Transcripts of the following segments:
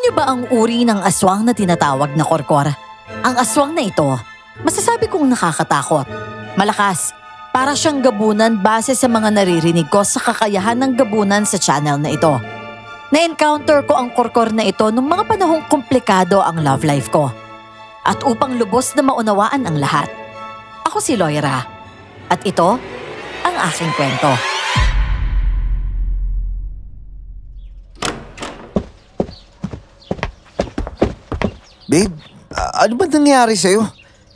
niyo ba ang uri ng aswang na tinatawag na korkor? Ang aswang na ito, masasabi kong nakakatakot. Malakas, para siyang gabunan base sa mga naririnig ko sa kakayahan ng gabunan sa channel na ito. Na-encounter ko ang korkor na ito nung mga panahong komplikado ang love life ko. At upang lubos na maunawaan ang lahat, ako si Loira. At ito ang aking kwento. Babe, ano ba nangyari sa'yo?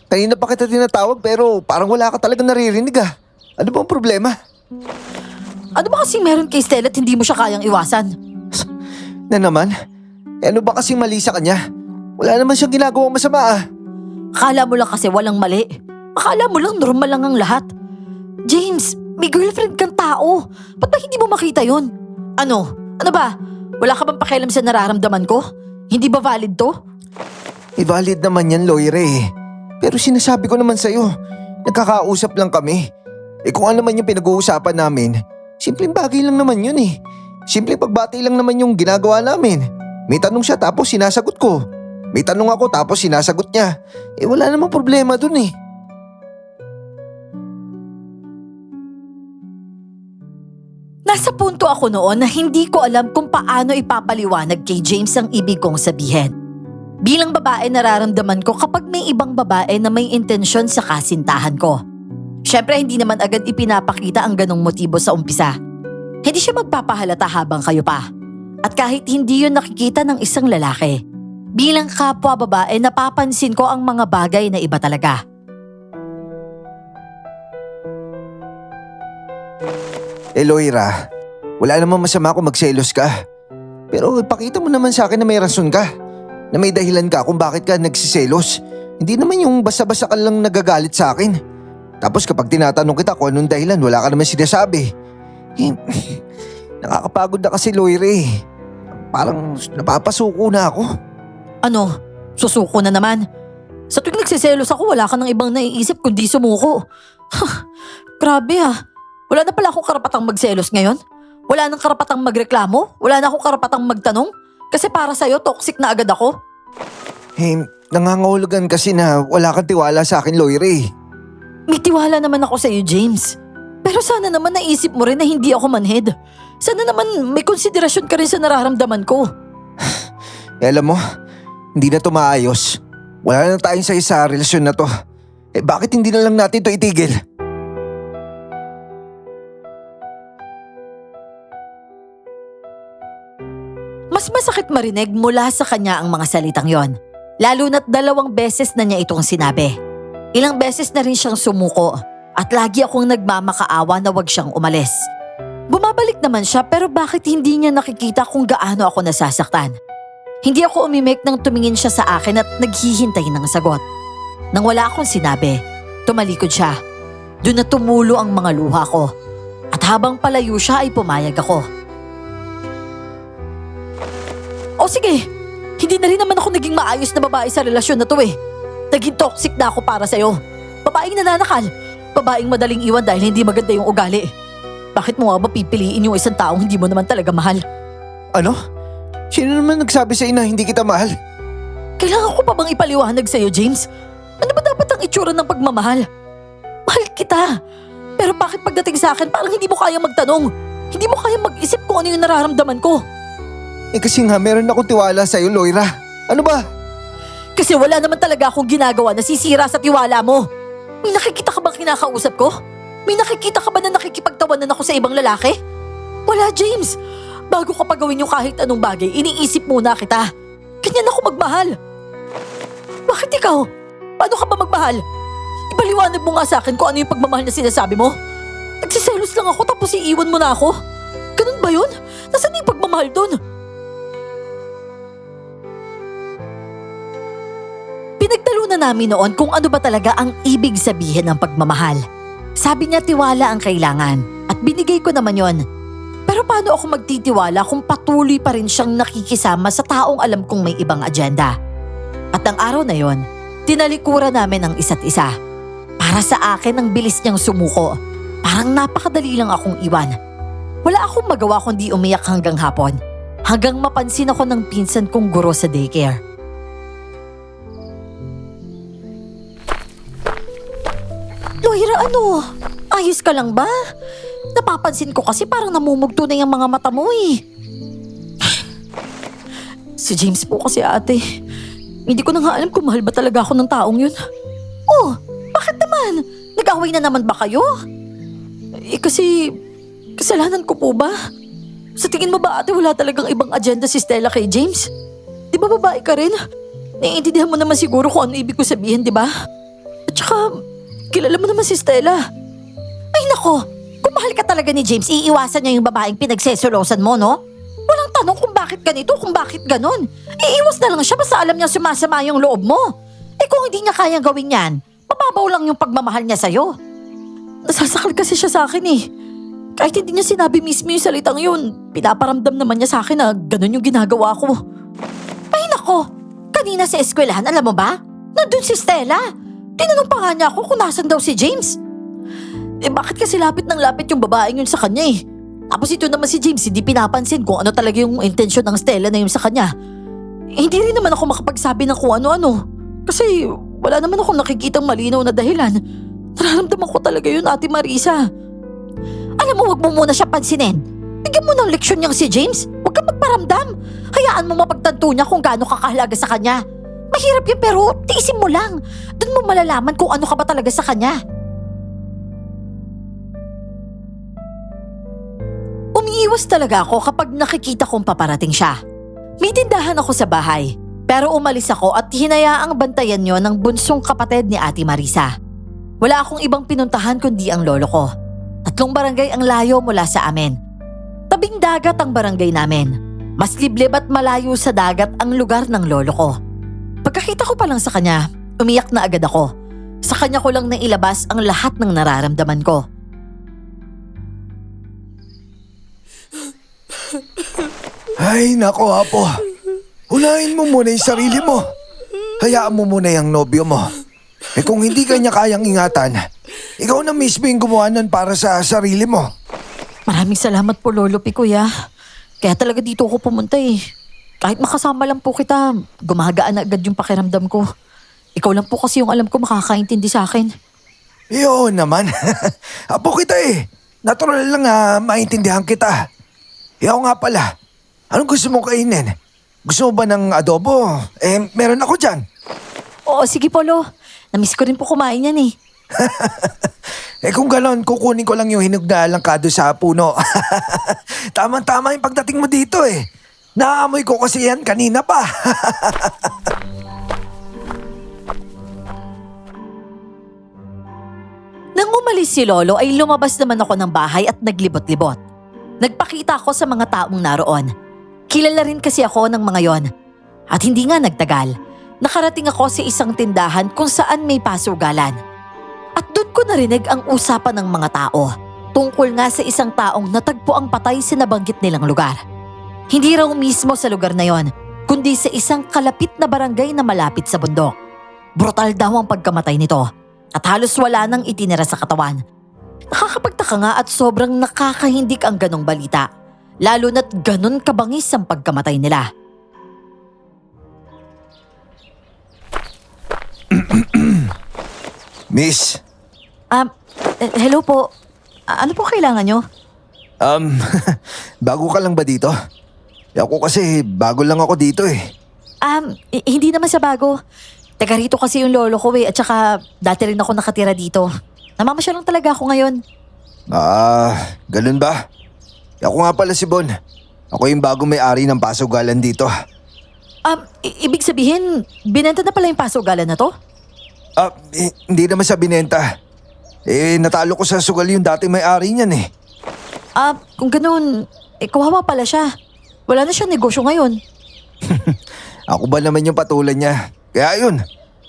Kanina pa kita tinatawag pero parang wala ka talaga naririnig ah. Ano ba ang problema? Ano ba kasing meron kay Stella at hindi mo siya kayang iwasan? Na naman? Ano ba kasing mali sa kanya? Wala naman siyang ginagawang masama ah. Akala mo lang kasi walang mali. Akala mo lang normal lang ang lahat. James, may girlfriend kang tao. Ba't ba hindi mo makita yun? Ano? Ano ba? Wala ka bang pakialam sa nararamdaman ko? Hindi ba valid to? Valid naman yan, Loire eh. Pero sinasabi ko naman sa'yo, nagkakausap lang kami. Kung ano man yung pinag-uusapan namin, simpleng bagay lang naman yun eh. Simpleng pagbati lang naman yung ginagawa namin. May tanong siya tapos sinasagot ko. May tanong ako tapos sinasagot niya. Wala namang problema dun eh. Nasa punto ako noon na hindi ko alam kung paano ipapaliwanag kay James ang ibig kong sabihin. Bilang babae nararamdaman ko kapag may ibang babae na may intensyon sa kasintahan ko. Siyempre hindi naman agad ipinapakita ang ganong motibo sa umpisa. Hindi siya magpapahalata habang kayo pa. At kahit hindi yun nakikita ng isang lalaki, bilang kapwa babae napapansin ko ang mga bagay na iba talaga. Loira, wala namang masama kung magselos ka. Pero ipakita mo naman sa akin na may rason ka. Na may dahilan ka kung bakit ka nagsiselos. Hindi naman yung basta-basta ka lang nagagalit sa akin. Tapos kapag tinatanong kita kung anong dahilan, wala ka naman sinasabi. Nakakapagod na kasi, Loire eh. Parang napapasuko na ako. Ano? Susuko na naman? Sa tuwing nagsiselos ako, wala ka ng ibang naiisip kundi sumuko. Grabe ah. Wala na pala akong karapatang magselos ngayon? Wala nang karapatang magreklamo? Wala na akong karapatang magtanong? Kasi para sa'yo, toxic na agad ako? Nangangahulugan kasi na wala kang tiwala sa akin, Loire. May tiwala naman ako sa'yo, James. Pero sana naman naisip mo rin na hindi ako manhid. Sana naman may konsiderasyon ka rin sa nararamdaman ko. Alam mo, hindi na to maayos. Wala na tayong sa relasyon na to. Bakit hindi na lang natin to itigil? Mas masakit marinig mula sa kanya ang mga salitang yon. Lalo na't 2 beses na niya itong sinabi. Ilang beses na rin siyang sumuko at lagi akong nagmamakaawa na wag siyang umalis. Bumabalik naman siya pero bakit hindi niya nakikita kung gaano ako nasasaktan? Hindi ako umimik nang tumingin siya sa akin at naghihintay ng sagot. Nang wala akong sinabi, tumalikod siya. Doon na tumulo ang mga luha ko. At habang palayo siya ay pumayag ako. O sige, hindi na rin naman ako naging maayos na babae sa relasyon na to eh. Naging toxic na ako para sa'yo. Babaeng nananakal. Babaeng madaling iwan dahil hindi maganda yung ugali. Bakit mo nga ba pipiliin yung isang taong hindi mo naman talaga mahal? Ano? Sino naman nagsabi sa'yo na hindi kita mahal? Kailangan ko pa bang ipaliwanag sa'yo, James? Ano ba dapat ang itsura ng pagmamahal? Mahal kita. Pero bakit pagdating sa akin parang hindi mo kayang magtanong? Hindi mo kayang mag-isip kung ano yung nararamdaman ko? Kasi nga meron akong tiwala sa'yo, Loira. Ano ba? Kasi wala naman talaga akong ginagawa na sisira sa tiwala mo. May nakikita ka bang kinakausap ko? May nakikita ka ba na nakikipagtawanan ako sa ibang lalaki? Wala, James. Bago ka pa gawin yung kahit anong bagay, iniisip muna kita. Ganyan ako magmahal. Bakit ikaw? Paano ka ba magmahal? Ipaliwanag mo nga sa akin kung ano yung pagmamahal na sinasabi mo. Nagsiselos lang ako tapos iiwan mo na ako. Ganun ba yun? Nasaan yung pagmamahal dun? Pinagtalo na namin noon kung ano ba talaga ang ibig sabihin ng pagmamahal. Sabi niya tiwala ang kailangan at binigay ko naman yon. Pero paano ako magtitiwala kung patuloy pa rin siyang nakikisama sa taong alam kong may ibang agenda? At ang araw na yon, tinalikuran namin ang isa't isa. Para sa akin ang bilis niyang sumuko. Parang napakadali lang akong iwan. Wala akong magawa kundi umiyak hanggang hapon. hanggang mapansin ako ng pinsan kong guro sa daycare. Loira, ano? Ayos ka lang ba? Napapansin ko kasi parang namumugto na yung mga mata mo eh. Si James po kasi ate. Hindi ko na nga alam kung mahal ba talaga ako ng taong yun. Oh, bakit naman? Nag-away na naman ba kayo? Kasi kasalanan ko po ba? Sa tingin mo ba ate wala talagang ibang agenda si Stella kay James? Di ba babae ka rin? Naiintindihan mo naman siguro kung ano ibig ko sabihin, di ba? At saka, kilala mo naman si Stella. Ay nako, kung mahal ka talaga ni James, iiwasan niya yung babaeng pinagsesolosan mo, no? Walang tanong kung bakit ganito, kung bakit ganon. Iiwas na lang siya basta alam niya sumasama yung loob mo. Eh kung hindi niya kayang gawin yan, mababaw lang yung pagmamahal niya sa'yo. Nasasakal kasi siya sa akin eh. Kahit hindi niya sinabi mismo yung salitang yun, pinaparamdam naman niya sa akin na ganon yung ginagawa ko. Ay nako, kanina sa eskwelahan, alam mo ba? Nandun si Stella. Tinanong pa nga niya ako kung nasan daw si James. Eh bakit kasi lapit ng lapit yung babaeng yun sa kanya eh? Tapos ito naman si James, hindi pinapansin kung ano talaga yung intensyon ng Stella na yun sa kanya. Hindi rin naman ako makapagsabi ng kung ano-ano. Kasi wala naman akong nakikitang malinaw na dahilan. Nararamdaman ko talaga yun, Ate Marisa. Alam mo, wag mo muna siya pansinin. Bigyan mo ng leksyon niyang si James. Huwag kang magparamdam. Hayaan mo mapagtanto niya kung gaano kakahalaga sa kanya. Mahirap yun pero tiisin mo lang. Doon mo malalaman kung ano ka ba talaga sa kanya. Umiiwas talaga ako kapag nakikita kong paparating siya. May tindahan ako sa bahay, pero umalis ako at hinayaang bantayan yon ng bunsong kapatid ni Ate Marisa. Wala akong ibang pinuntahan kundi ang lolo ko. 3 barangay ang layo mula sa amin. Tabing dagat ang barangay namin. Mas liblib at malayo sa dagat ang lugar ng lolo ko. Pagkakita ko pa lang sa kanya, umiyak na agad ako. Sa kanya ko lang nailabas ang lahat ng nararamdaman ko. Ay, nako Apo. Unahin mo muna yung sarili mo. Hayaan mo muna yung nobyo mo. Eh kung hindi ka niya kayang ingatan, ikaw na mismo yung gumawa nun para sa sarili mo. Maraming salamat po Lolo P, Kuya. Kaya talaga dito ako pumunta eh. Kahit makasama lang po kita, gumagaan na agad yung pakiramdam ko. Ikaw lang po kasi yung alam ko makakaintindi sa akin. Yun naman. Apo kita eh. Natural lang maintindihan kita. Ikaw nga pala. Anong gusto mong kainin? Gusto mo ba ng adobo? Eh, meron ako dyan. Oo, sige po Lo. Namiss ko rin po kumain yan eh. Eh kung ganon, kukunin ko lang yung hinog na langkado sa puno. Tama-tama yung pagdating mo dito eh. Naamoy ko kasi yan kanina pa. Nang umalis si Lolo ay lumabas naman ako ng bahay at naglibot-libot. Nagpakita ako sa mga taong naroon. Kilala rin kasi ako ng mga yon. At hindi nga nagtagal. Nakarating ako sa isang tindahan kung saan may pasugalan. At doon ko narinig ang usapan ng mga tao. Tungkol nga sa isang taong natagpo ang patay sa nabanggit nilang lugar. Hindi raw mismo sa lugar na yon, kundi sa isang kalapit na barangay na malapit sa bundok. Brutal daw ang pagkamatay nito at halos wala nang itinira sa katawan. Nakakapagtaka nga at sobrang nakakahindik ang ganong balita. Lalo na't ganon kabangis ang pagkamatay nila. Miss, Hello po. Ano po kailangan nyo? bago ka lang ba dito? Ako kasi bago lang ako dito eh. Hindi naman sa bago. Taga rito kasi yung lolo ko eh at saka dati rin ako nakatira dito. Namamasyal lang talaga ako ngayon. Ganun ba? Ako nga pala si Bon. Ako yung bagong may-ari ng pasugalan dito. Ibig sabihin, binenta na pala yung pasugalan na to? Hindi naman sa binenta. Natalo ko sa sugal yung dati may-ari niyan eh. Kung ganun, kawawa pala siya. Wala na siyang negosyo ngayon. Ako ba naman yung patulan niya? Kaya yun,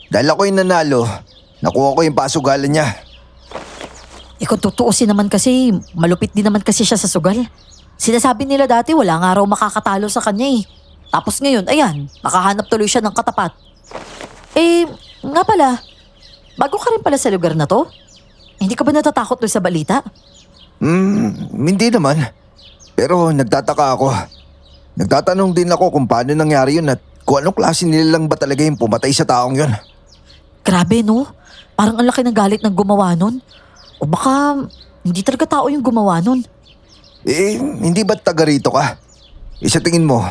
dahil ako yung nanalo, nakuha ko yung pasugalan niya. Kung tutuusin naman kasi, malupit din naman kasi siya sa sugal. Sinasabi nila dati wala nga raw makakatalo sa kanya eh. Tapos ngayon, ayan, nakahanap tuloy siya ng katapat. Nga pala, bago ka rin pala sa lugar na to? Hindi ka ba natatakot doon sa balita? Hindi naman. Pero nagtataka ako. Nagtatanong din ako kung paano nangyari yun at kung anong klase nilalang ba talaga yung pumatay sa taong yun. Grabe no? Parang ang laki ng galit ng gumawa nun. O baka hindi talaga tao yung gumawa nun. Hindi ba taga rito ka? Sa tingin mo,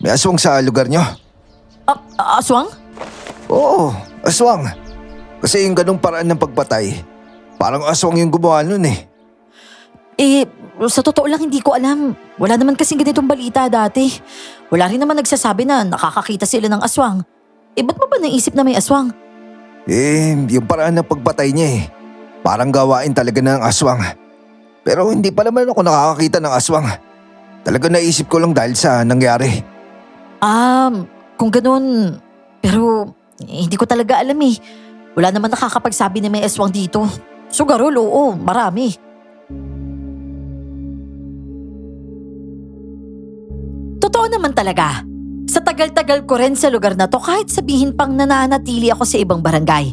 may aswang sa lugar nyo? Aswang? Oo, aswang. Kasi yung ganong paraan ng pagpatay, parang aswang yung gumawa nun eh. Sa totoo lang hindi ko alam. Wala naman kasing ganitong balita dati. Wala rin naman nagsasabi na nakakakita sila ng aswang. Ba't mo ba naisip na may aswang? Yung paraan ng pagpatay niya eh. Parang gawain talaga ng aswang. Pero hindi pa naman ako nakakakita ng aswang. Talaga naisip ko lang dahil sa nangyari. Kung ganun. Pero hindi ko talaga alam eh. Wala naman nakakapagsabi na may aswang dito. Sugarol, oo, marami. Totoo naman talaga. Sa tagal-tagal ko rin sa lugar na to kahit sabihin pang nananatili ako sa ibang barangay.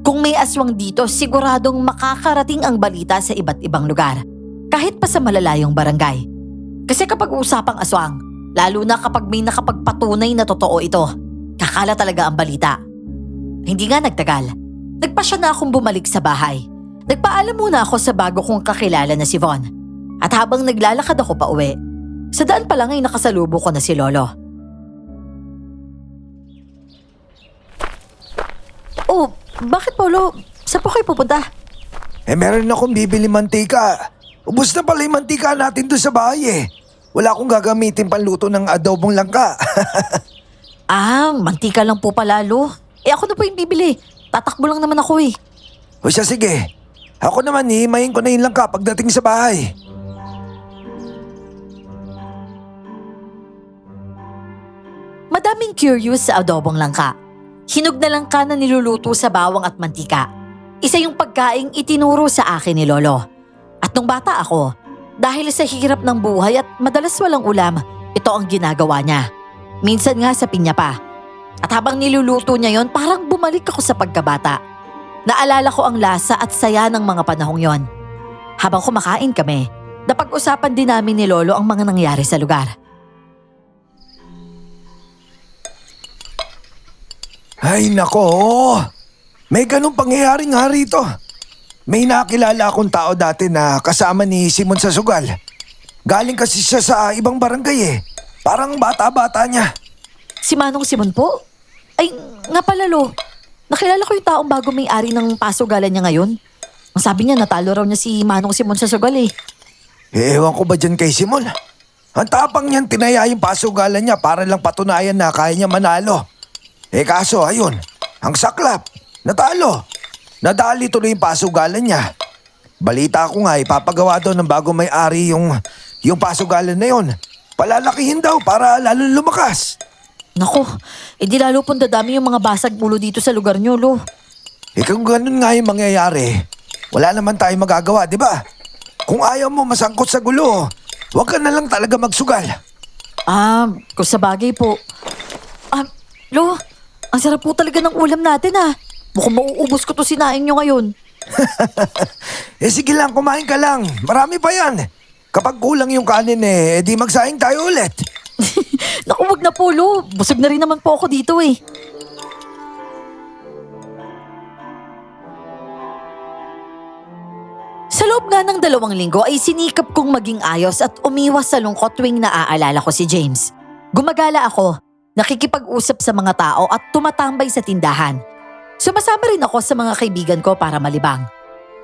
Kung may aswang dito, siguradong makakarating ang balita sa iba't ibang lugar. Kahit pa sa malalayong barangay. Kasi kapag usapang aswang, lalo na kapag may nakapagpatunay na totoo ito, kakala talaga ang balita. Hindi nga nagtagal. Nagpasya na akong bumalik sa bahay. Nagpaalam muna ako sa bago kong kakilala na si Von. At habang naglalakad ako pa uwi, sa daan pa lang ay nakasalubo ko na si Lolo. Oh, bakit Polo? Saan po kayo pupunta? Meron akong bibili mantika. Ubus na pala yung mantika natin doon sa bahay eh. Wala akong gagamitin panluto ng adobong langka. Mantika lang po pala, Lo. Ako na po yung bibili. Tatakbo lang naman ako eh. O siya sige. Ako naman hihimayin ko na yung langka pagdating sa bahay. Madaming curious sa adobong langka. Hinog na langka na niluluto sa bawang at mantika. Isa yung pagkaing itinuro sa akin ni Lolo. At nung bata ako, dahil sa hirap ng buhay at madalas walang ulam, ito ang ginagawa niya. Minsan nga sa pinya pa. At habang niluluto niya yon, parang bumalik ako sa pagkabata. Naalala ko ang lasa at saya ng mga panahong yon. Habang kumakain kami, napag-usapan din namin ni Lolo ang mga nangyari sa lugar. Ay nako, may ganong pangyayari nga rito. May nakilala akong tao dati na kasama ni Simon sa sugal. Galing kasi siya sa ibang barangay eh. Parang bata-bata niya. Si Manong Simon po? Ay, nga pala Lo. Nakilala ko yung taong bago may-ari ng pasugalan niya ngayon. Ang sabi niya natalo raw niya si Manong Simon sa sugal eh. Ewan ko ba dyan kay Simon? Ang tapang niyan tinaya yung pasugalan niya para lang patunayan na kaya niya manalo. Kaso ayun, ang saklap, natalo. Nadali tuloy yung pasugalan niya. Balita ko nga ipapagawa daw ng bagong may-ari yung pasugalan na yun. Palalakihin daw para lalo lumakas. Nako, di lalo pong dadami yung mga basag ulo dito sa lugar niyo, Lo. Kung ganun nga yung mangyayari, wala naman tayong magagawa, di ba? Kung ayaw mo masangkot sa gulo, huwag ka na lang talaga magsugal. Kung sa bagay po. Lo, ang sarap po talaga ng ulam natin Mukhang mauubos ko to sinain nyo ngayon. Sige lang, kumain ka lang. Marami pa yan. Kapag kulang yung kanin di magsaing tayo ulit. Naku, wag na po, Lo. Busog na rin naman po ako dito eh. Sa loob nga ng 2 linggo ay sinikap kong maging ayos at umiwas sa lungkot tuwing naaalala ko si James. Gumagala ako, nakikipag-usap sa mga tao at tumatambay sa tindahan. Sumasama rin ako sa mga kaibigan ko para malibang.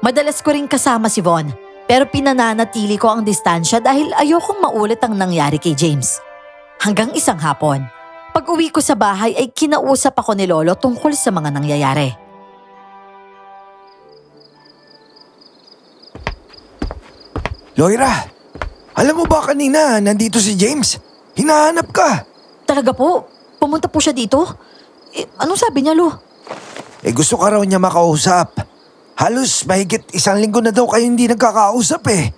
Madalas ko rin kasama si Von, pero pinananatili ko ang distansya dahil ayokong maulit ang nangyari kay James. Hanggang isang hapon, pag uwi ko sa bahay ay kinausap ako ni Lolo tungkol sa mga nangyayari. Loira, alam mo ba kanina nandito si James? Hinahanap ka. Talaga po? Pumunta po siya dito? Anong sabi niya, Lo? Gusto ka raw niya makausap. Halos mahigit 1 linggo na daw kayo hindi nagkakausap eh.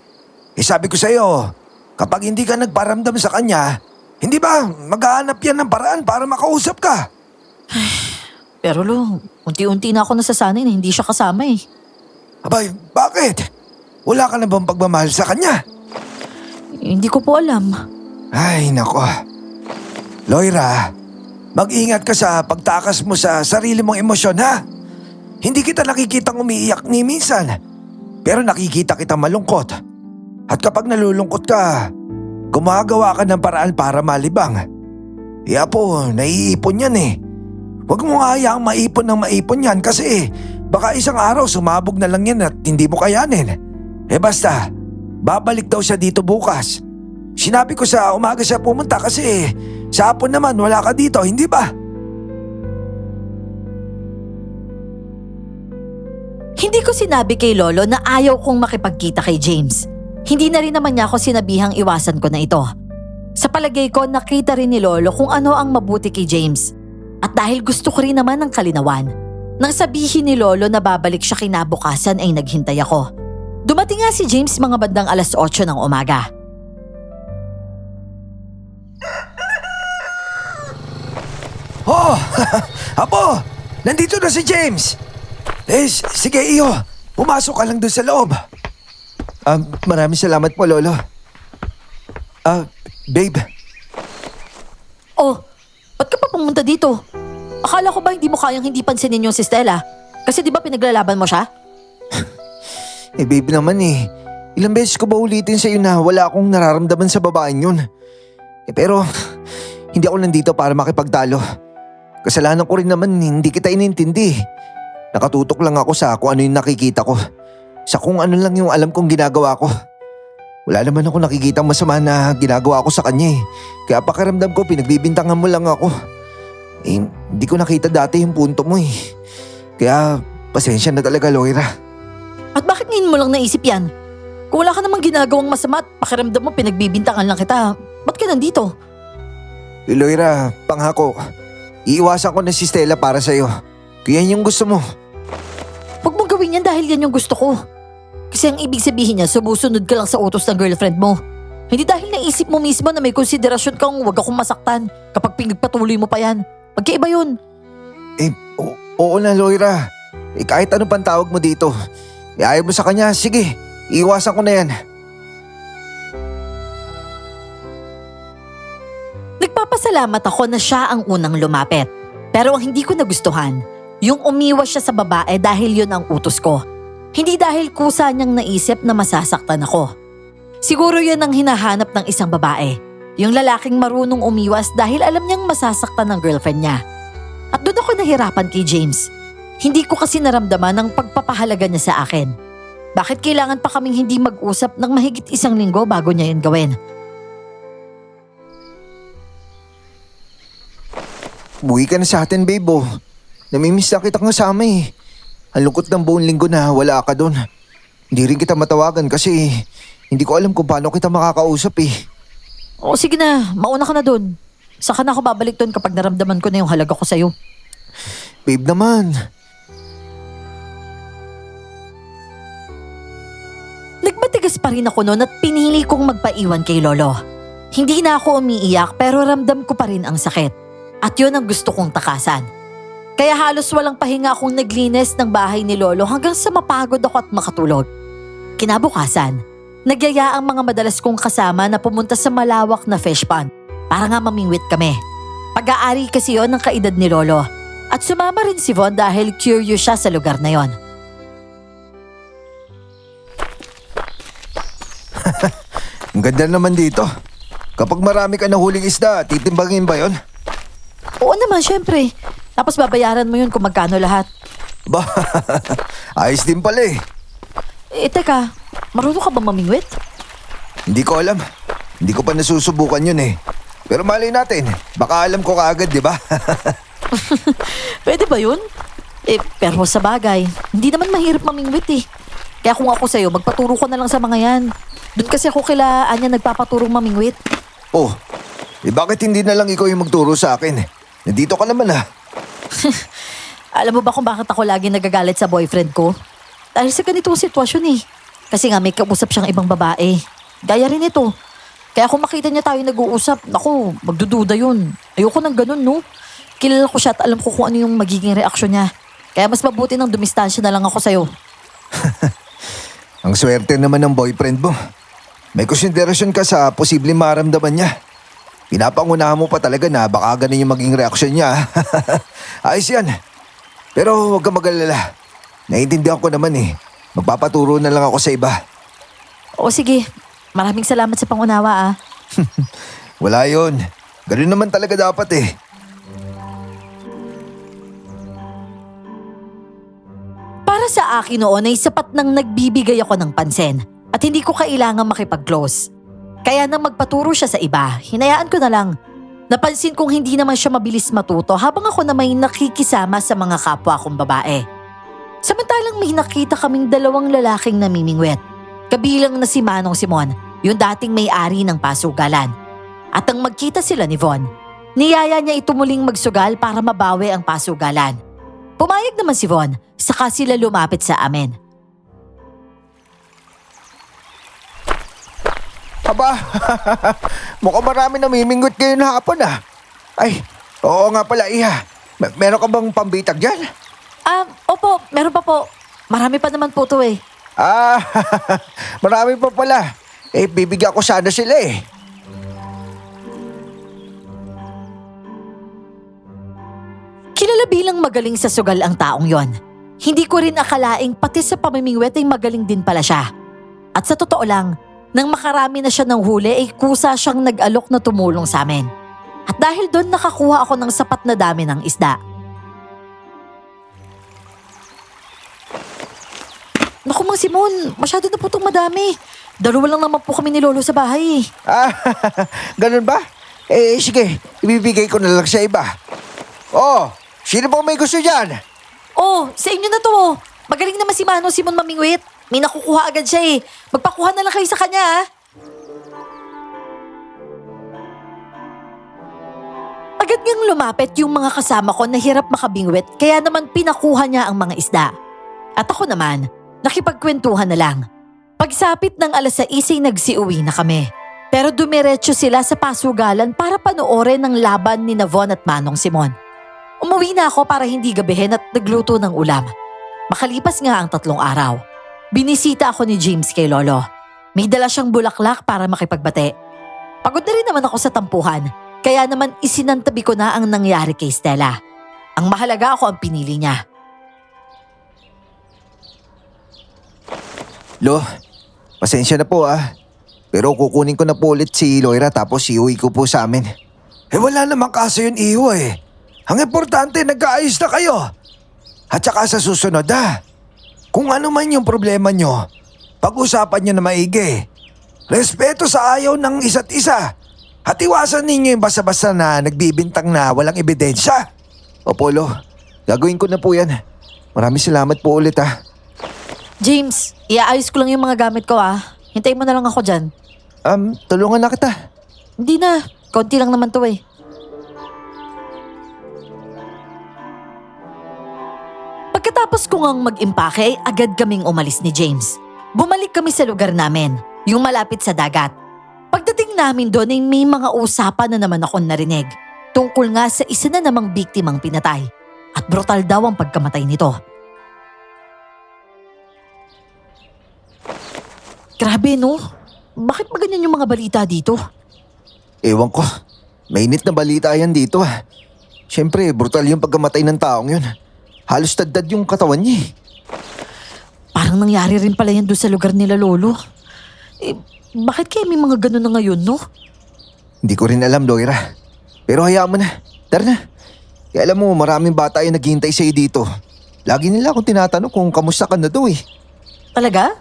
Sabi ko sa'yo, kapag hindi ka nagparamdam sa kanya, hindi ba maghahanap yan ng paraan para makausap ka? Pero Lo, unti-unti na ako nasasanay na hindi siya kasama eh. Abay, bakit? Wala ka na bang pagmamahal sa kanya? Hindi ko po alam. Ay, nako. Loira, mag-ingat ka sa pagtakas mo sa sarili mong emosyon ha. Hindi kita nakikitang umiiyak ni minsan, pero nakikita kita malungkot. At kapag nalulungkot ka, gumagawa ka ng paraan para malibang. Apo, naiipon yan eh. Huwag mo nga hayaang maipon ng maipon yan kasi baka isang araw sumabog na lang yan at hindi mo kayanin. Basta, babalik daw siya dito bukas. Sinabi ko sa umaga siya pumunta kasi sa hapon naman wala ka dito, hindi ba? Hindi ko sinabi kay Lolo na ayaw kong makipagkita kay James. Hindi na rin naman niya ako sinabihang iwasan ko na ito. Sa palagay ko, nakita rin ni Lolo kung ano ang mabuti kay James. At dahil gusto ko rin naman ng kalinawan, nang sabihin ni Lolo na babalik siya kinabukasan ay naghintay ako. Dumating nga si James mga bandang 8:00 ng umaga. Oh, Apo, nandito na si James. Sige iyo, pumasok ka lang doon sa loob. Maraming salamat po, Lolo. Babe. Oh, ba't ka pa pumunta dito? Akala ko ba hindi mo kayang hindi pansinin yung si Stella? Kasi di ba pinaglalaban mo siya? Babe naman eh. Ilang beses ko ba ulitin sa'yo na wala akong nararamdaman sa babaeng yun? Pero hindi ako nandito para makipagtalo. Kasalanan ko rin naman hindi kita inintindi. Nakatutok lang ako sa kung ano yung nakikita ko. Sa kung ano lang yung alam kong ginagawa ko. Wala naman ako nakikita masama na ginagawa ko sa kanya eh. Kaya pakiramdam ko pinagbibintangan mo lang ako. Hindi ko nakita dati yung punto mo eh. Kaya pasensya na talaga, Loira. At bakit ngayon mo lang naisip yan? Kung wala ka namang ginagawang masama at pakiramdam mo pinagbibintangan lang kita, ba't ka nandito? Loira, pangako. Iiwasan ko na si Stella para sa'yo. Kaya yan yung gusto mo. Huwag mong gawin yan dahil yan yung gusto ko. Kasi ang ibig sabihin niya, sumusunod ka lang sa utos ng girlfriend mo. Hindi dahil naisip mo mismo na may konsiderasyon kang huwag akong masaktan kapag pinagpatuloy mo pa yan. Magkaiba yun. Oo na, Loira. Kahit ano pang tawag mo dito. Ayaw mo sa kanya, sige. Iiwasan ko na yan. Nagpapasalamat ako na siya ang unang lumapit. Pero ang hindi ko nagustuhan, yung umiwas siya sa babae dahil yun ang utos ko. Hindi dahil kusa niyang naisip na masasaktan ako. Siguro yun ang hinahanap ng isang babae. Yung lalaking marunong umiwas dahil alam niyang masasaktan ng girlfriend niya. At doon ako nahirapan kay James. Hindi ko kasi naramdaman ang pagpapahalaga niya sa akin. Bakit kailangan pa kaming hindi mag-usap ng mahigit 1 linggo bago niya yun gawin? Buwi ka na sa atin, babe. Oh. Namimiss na kita kasama eh. Ang lungkot ng buong linggo na wala ka doon. Hindi rin kita matawagan kasi hindi ko alam kung paano kita makakausap eh. O sige na, mauna ka na doon. Saka na ako babalik doon kapag naramdaman ko na yung halaga ko sa'yo. Babe naman. Nagmatigas pa rin ako noon at pinili kong magpaiwan kay Lolo. Hindi na ako umiiyak pero ramdam ko pa rin ang sakit. At yun ang gusto kong takasan. Kaya halos walang pahinga akong naglinis ng bahay ni Lolo hanggang sa mapagod ako at makatulog. Kinabukasan, nagyaya ang mga madalas kong kasama na pumunta sa malawak na fish pond para nga mamingwit kami. Pag-aari kasi yon ng kaedad ni Lolo. At sumama rin si Von dahil curious siya sa lugar na yon. Ang ganda naman dito. Kapag marami ka nahuling isda, titimbangin ba yon? Oo naman, syempre. Tapos babayaran mo yun kung magkano lahat. Ba, ayos din pala eh. Teka, marunong ka ba mamingwit? Hindi ko alam. Hindi ko pa nasusubukan yun eh. Pero malay natin, baka alam ko kaagad, di ba? Pwede ba yun? Pero sa bagay, hindi naman mahirap mamingwit eh. Kaya kung ako sa'yo, magpaturo ko na lang sa mga yan. Doon kasi ako kila Anya nagpapaturong mamingwit. Oh, bakit hindi na lang ikaw yung magturo sa akin? Nandito ka naman ah. Alam mo ba kung bakit ako lagi nagagalit sa boyfriend ko? Dahil sa ganitong sitwasyon eh. Kasi nga may kausap siyang ibang babae. Gaya rin ito. Kaya kung makita niya tayo nag-uusap, naku, magdududa yun. Ayoko nang ganun, no? Kilala ko siya at alam ko kung ano yung magiging reaksyon niya. Kaya mas mabuti nang dumistansya na lang ako sa'yo. Ang swerte naman ng boyfriend mo. May konsiderasyon ka sa posibleng maramdaman niya. Pinapangunahan mo pa talaga na baka ganun yung maging reaksyon niya. Ayos yan. Pero huwag kang mag-alala. Naiintindihan ko naman eh. Magpapaturo na lang ako sa iba. O sige, maraming salamat sa pangunawa ah. Wala yun. Ganun naman talaga dapat eh. Para sa akin noon ay sapat nang nagbibigay ako ng pansin at hindi ko kailangan makipag-close. Kaya nang magpaturo siya sa iba, hinayaan ko na lang. Napansin kong hindi naman siya mabilis matuto habang ako na may nakikisama sa mga kapwa kong babae. Samantalang may nakita kaming dalawang lalaking namimingwit. Kabilang na si Manong Simon, yung dating may-ari ng pasugalan. At nang magkita sila ni Von, niyaya niya ito muling magsugal para mabawi ang pasugalan. Pumayag naman si Von, saka sila lumapit sa amin. Aba, mukhang marami namimingwit ngayon hapon ah. Ay, oo nga pala Iha. Meron ka bang pambitag dyan? Opo, meron pa po. Marami pa naman po to eh. Ah, marami pa pala. Eh, bibigyan ko sana sila eh. Kilala bilang magaling sa sugal ang taong yon. Hindi ko rin akalaing pati sa pamimingwet ay magaling din pala siya. At sa totoo lang, nang makarami na siya ng huli ay kusa siyang nag-alok na tumulong sa amin. At dahil doon nakakuha ako ng sapat na dami ng isda. Naku Mang Simon, masyado na po itong madami. Dalawa lang naman po kami ni Lolo sa bahay. Ah, ganun ba? Eh, sige, ibibigay ko na lang sa iba. Oh, sino ba may gusto dyan? Oh, sa inyo na to oh. Magaling naman si Manong Simon mamingwit. May nakukuha agad siya eh. Magpakuha na lang kayo sa kanya ah. Agad ngang lumapit yung mga kasama ko na hirap makabingwit kaya naman pinakuha niya ang mga isda. At ako naman, nakipagkwentuhan na lang. Pagsapit ng 6:00 ay nagsiuwi na kami. Pero dumiretso sila sa pasugalan para panoorin ang laban ni Von at Manong Simon. Umuwi na ako para hindi gabihin at nagluto ng ulam. Makalipas nga ang 3 araw. Binisita ako ni James kay Lolo. May dala siyang bulaklak para makipagbate. Pagod na rin naman ako sa tampuhan, kaya naman isinantabi ko na ang nangyari kay Stella. Ang mahalaga ako ang pinili niya. Lo, pasensya na po ah. Pero kukunin ko na po ulit si Loira tapos iuwi ko po sa amin. Eh wala namang kaso yun iho eh. Ang importante nagkaayos na kayo. At saka sa susunod kung ano man yung problema nyo, pag-usapan nyo na maigi. Respeto sa ayaw ng isa't isa. At iwasan ninyo yung basta-basta na nagbibintang na walang ebidensya. Opo, Lo. Gagawin ko na po yan. Maraming salamat po ulit James, iaayos ko lang yung mga gamit ko ah. Hintayin mo na lang ako dyan. Tulungan na kita. Hindi na, konti lang naman to eh. Pagkatapos ko ngang mag-impake ay agad kaming umalis ni James. Bumalik kami sa lugar namin, yung malapit sa dagat. Pagdating namin doon ay may mga usapan na naman akong narinig. Tungkol nga sa isa na namang biktimang pinatay. At brutal daw ang pagkamatay nito. Grabe no? Bakit ba ganyan yung mga balita dito? Ewan ko. Mainit na balita yan dito Siyempre, brutal yung pagkamatay ng taong yun. Halos tadtad yung katawan niya Parang nangyari rin pala yan doon sa lugar nila Lolo. Bakit kaya may mga ganun na ngayon no? Hindi ko rin alam, Loira. Pero hayaan mo na. Tara na. Kaya alam mo, maraming bata yung naghihintay sa'yo dito. Lagi nila akong tinatanong kung kamusta ka na daw Talaga?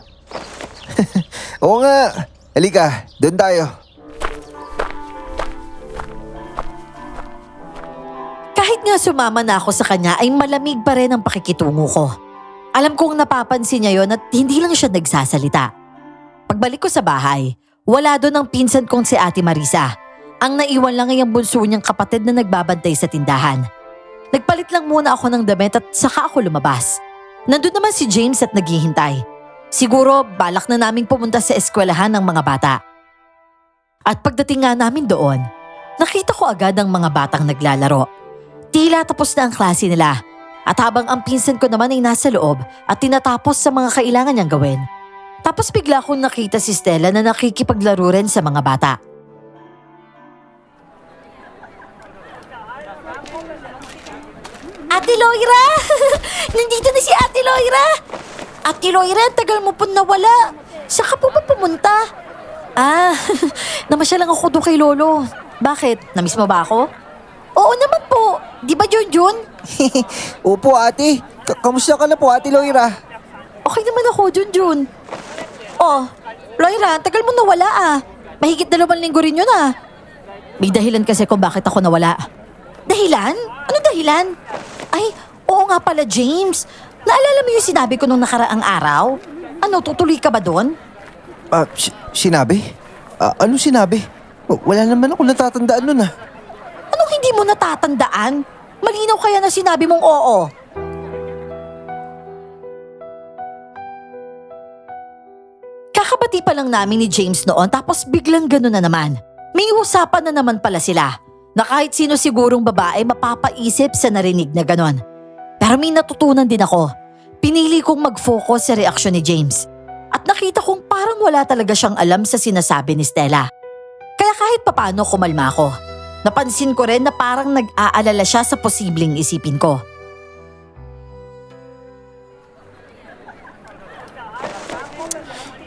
Oo nga. Halika, doon tayo. Kahit nga sumama na ako sa kanya ay malamig pa rin ang pakikitungo ko. Alam kong napapansin niya yon at hindi lang siya nagsasalita. Pagbalik ko sa bahay, wala doon ang pinsan kong si Ate Marisa. Ang naiwan lang ay ang bunso niyang kapatid na nagbabantay sa tindahan. Nagpalit lang muna ako ng damit at saka ako lumabas. Nandun naman si James at naghihintay. Siguro balak na naming pumunta sa eskwelahan ng mga bata. At pagdating nga namin doon, nakita ko agad ang mga batang naglalaro. Tila tapos na ang klase nila at habang ang pinsan ko naman ay nasa loob at tinatapos sa mga kailangan niyang gawin. Tapos bigla kong nakita si Stella na nakikipaglaro rin sa mga bata. Ate Loira! Nandito na si Ate Loira! Ate Loira, tagal mo po nawala. Saan ka po ba pumunta? Namasyal lang ako doon kay Lolo. Bakit? Namiss mo ba ako? Oo naman po. Di ba, Junjun? Opo ate, kamusta ka na po Ate Loira? Okay naman ako, Junjun. Oh, Loira, tagal mo nawala Mahigit 2 linggo rin yun May dahilan kasi kung bakit ako nawala. Dahilan? Ano dahilan? Ay, oo nga pala, James. Naalala mo yung sinabi ko nung nakaraang araw? Ano, tutuloy ka ba doon? Sinabi? Anong sinabi? Wala naman ako natatandaan nun Anong hindi mo natatandaan? Malinaw kaya na sinabi mong oo. Kakabati pa lang namin ni James noon tapos biglang gano'n na naman. May usapan na naman pala sila na kahit sino sigurong babae mapapaisip sa narinig na gano'n. Pero may natutunan din ako. Pinili kong mag-focus sa reaksyon ni James. At nakita kong parang wala talaga siyang alam sa sinasabi ni Stella. Kaya kahit papano kumalma ako. Napansin ko rin na parang nag-aalala siya sa posibleng isipin ko.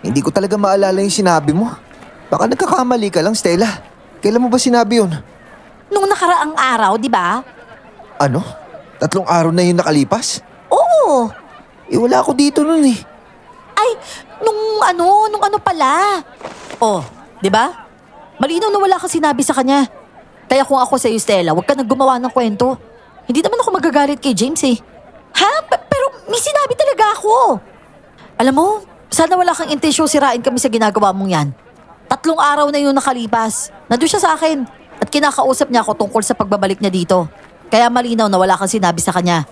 Hindi ko talaga maalala yung sinabi mo. Baka nagkakamali ka lang, Stella. Kailan mo ba sinabi yun? Nung nakaraang araw, di ba? Ano? 3 araw na yung nakalipas? Oo. Wala ako dito nun Ay, nung ano pala. Oh, di ba? Malinaw na wala kang sinabi sa kanya. Kaya kung ako sa'yo, Stella, huwag ka nang gumawa ng kwento. Hindi naman ako magagalit kay James Ha? Pero may sinabi talaga ako. Alam mo, sana wala kang intensyong sirain kami sa ginagawa mong yan. 3 araw na yung nakalipas. Nandun siya sa akin at kinakausap niya ako tungkol sa pagbabalik niya dito. Kaya malinaw na wala kang sinabi sa kanya.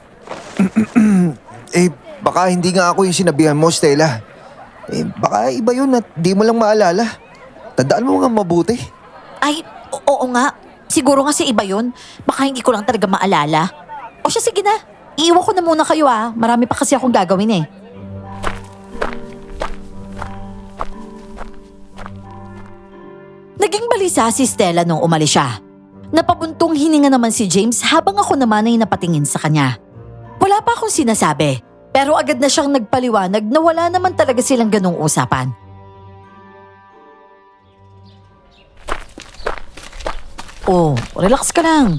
Baka hindi nga ako yung sinabihan mo, Stella. Baka iba yun at di mo lang maalala. Tandaan mo nga mabuti. Ay, oo nga. Siguro nga si iba yun. Baka hindi ko lang talaga maalala. O siya, sige na. Iiwan ko na muna kayo Marami pa kasi akong gagawin Naging balisa si Stella nung umalis siya. Napabuntong hininga naman si James habang ako naman ay napatingin sa kanya. Wala pa akong sinasabi, pero agad na siyang nagpaliwanag na wala naman talaga silang ganong usapan. Oh, relax ka lang.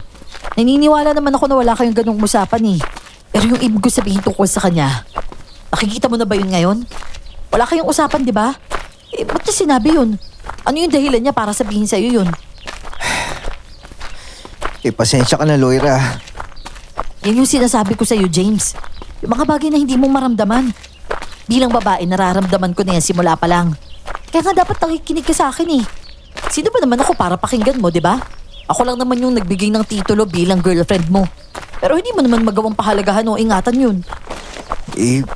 Naniniwala naman ako na wala kayong ganong usapan Pero yung ibig ko sabihin tungkol sa kanya, nakikita mo na ba yun ngayon? Wala kayong usapan, di ba? Ba't niya sinabi yun? Ano yung dahilan niya para sabihin sa'yo yun? Pasensya ka na, Loira. Yan yung sinasabi ko sa'yo, James. Yung mga bagay na hindi mo maramdaman. Bilang babae, nararamdaman ko na yan simula pa lang. Kaya nga dapat nakikinig ka sa akin Sino ba naman ako para pakinggan mo, di ba? Ako lang naman yung nagbigay ng titulo bilang girlfriend mo. Pero hindi mo naman magawang pahalagahan o ingatan yun.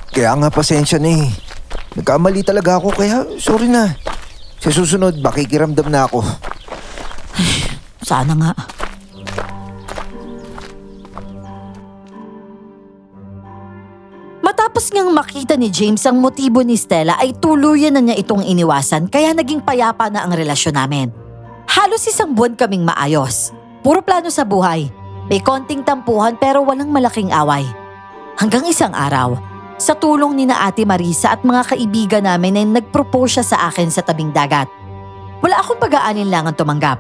Kaya nga pasensya na Nagkamali talaga ako kaya sorry na. Sa susunod, makikiramdam na ako. Sana nga. Matapos ngang makita ni James ang motibo ni Stella ay tuluyan na niya itong iniwasan kaya naging payapa na ang relasyon namin. Halos 1 buwan kaming maayos. Puro plano sa buhay. May konting tampuhan pero walang malaking away. Hanggang isang araw, sa tulong ni na Ate Marisa at mga kaibigan namin ay nag-propose siya sa akin sa tabing dagat. Wala akong pag-aalinlangan tumanggap.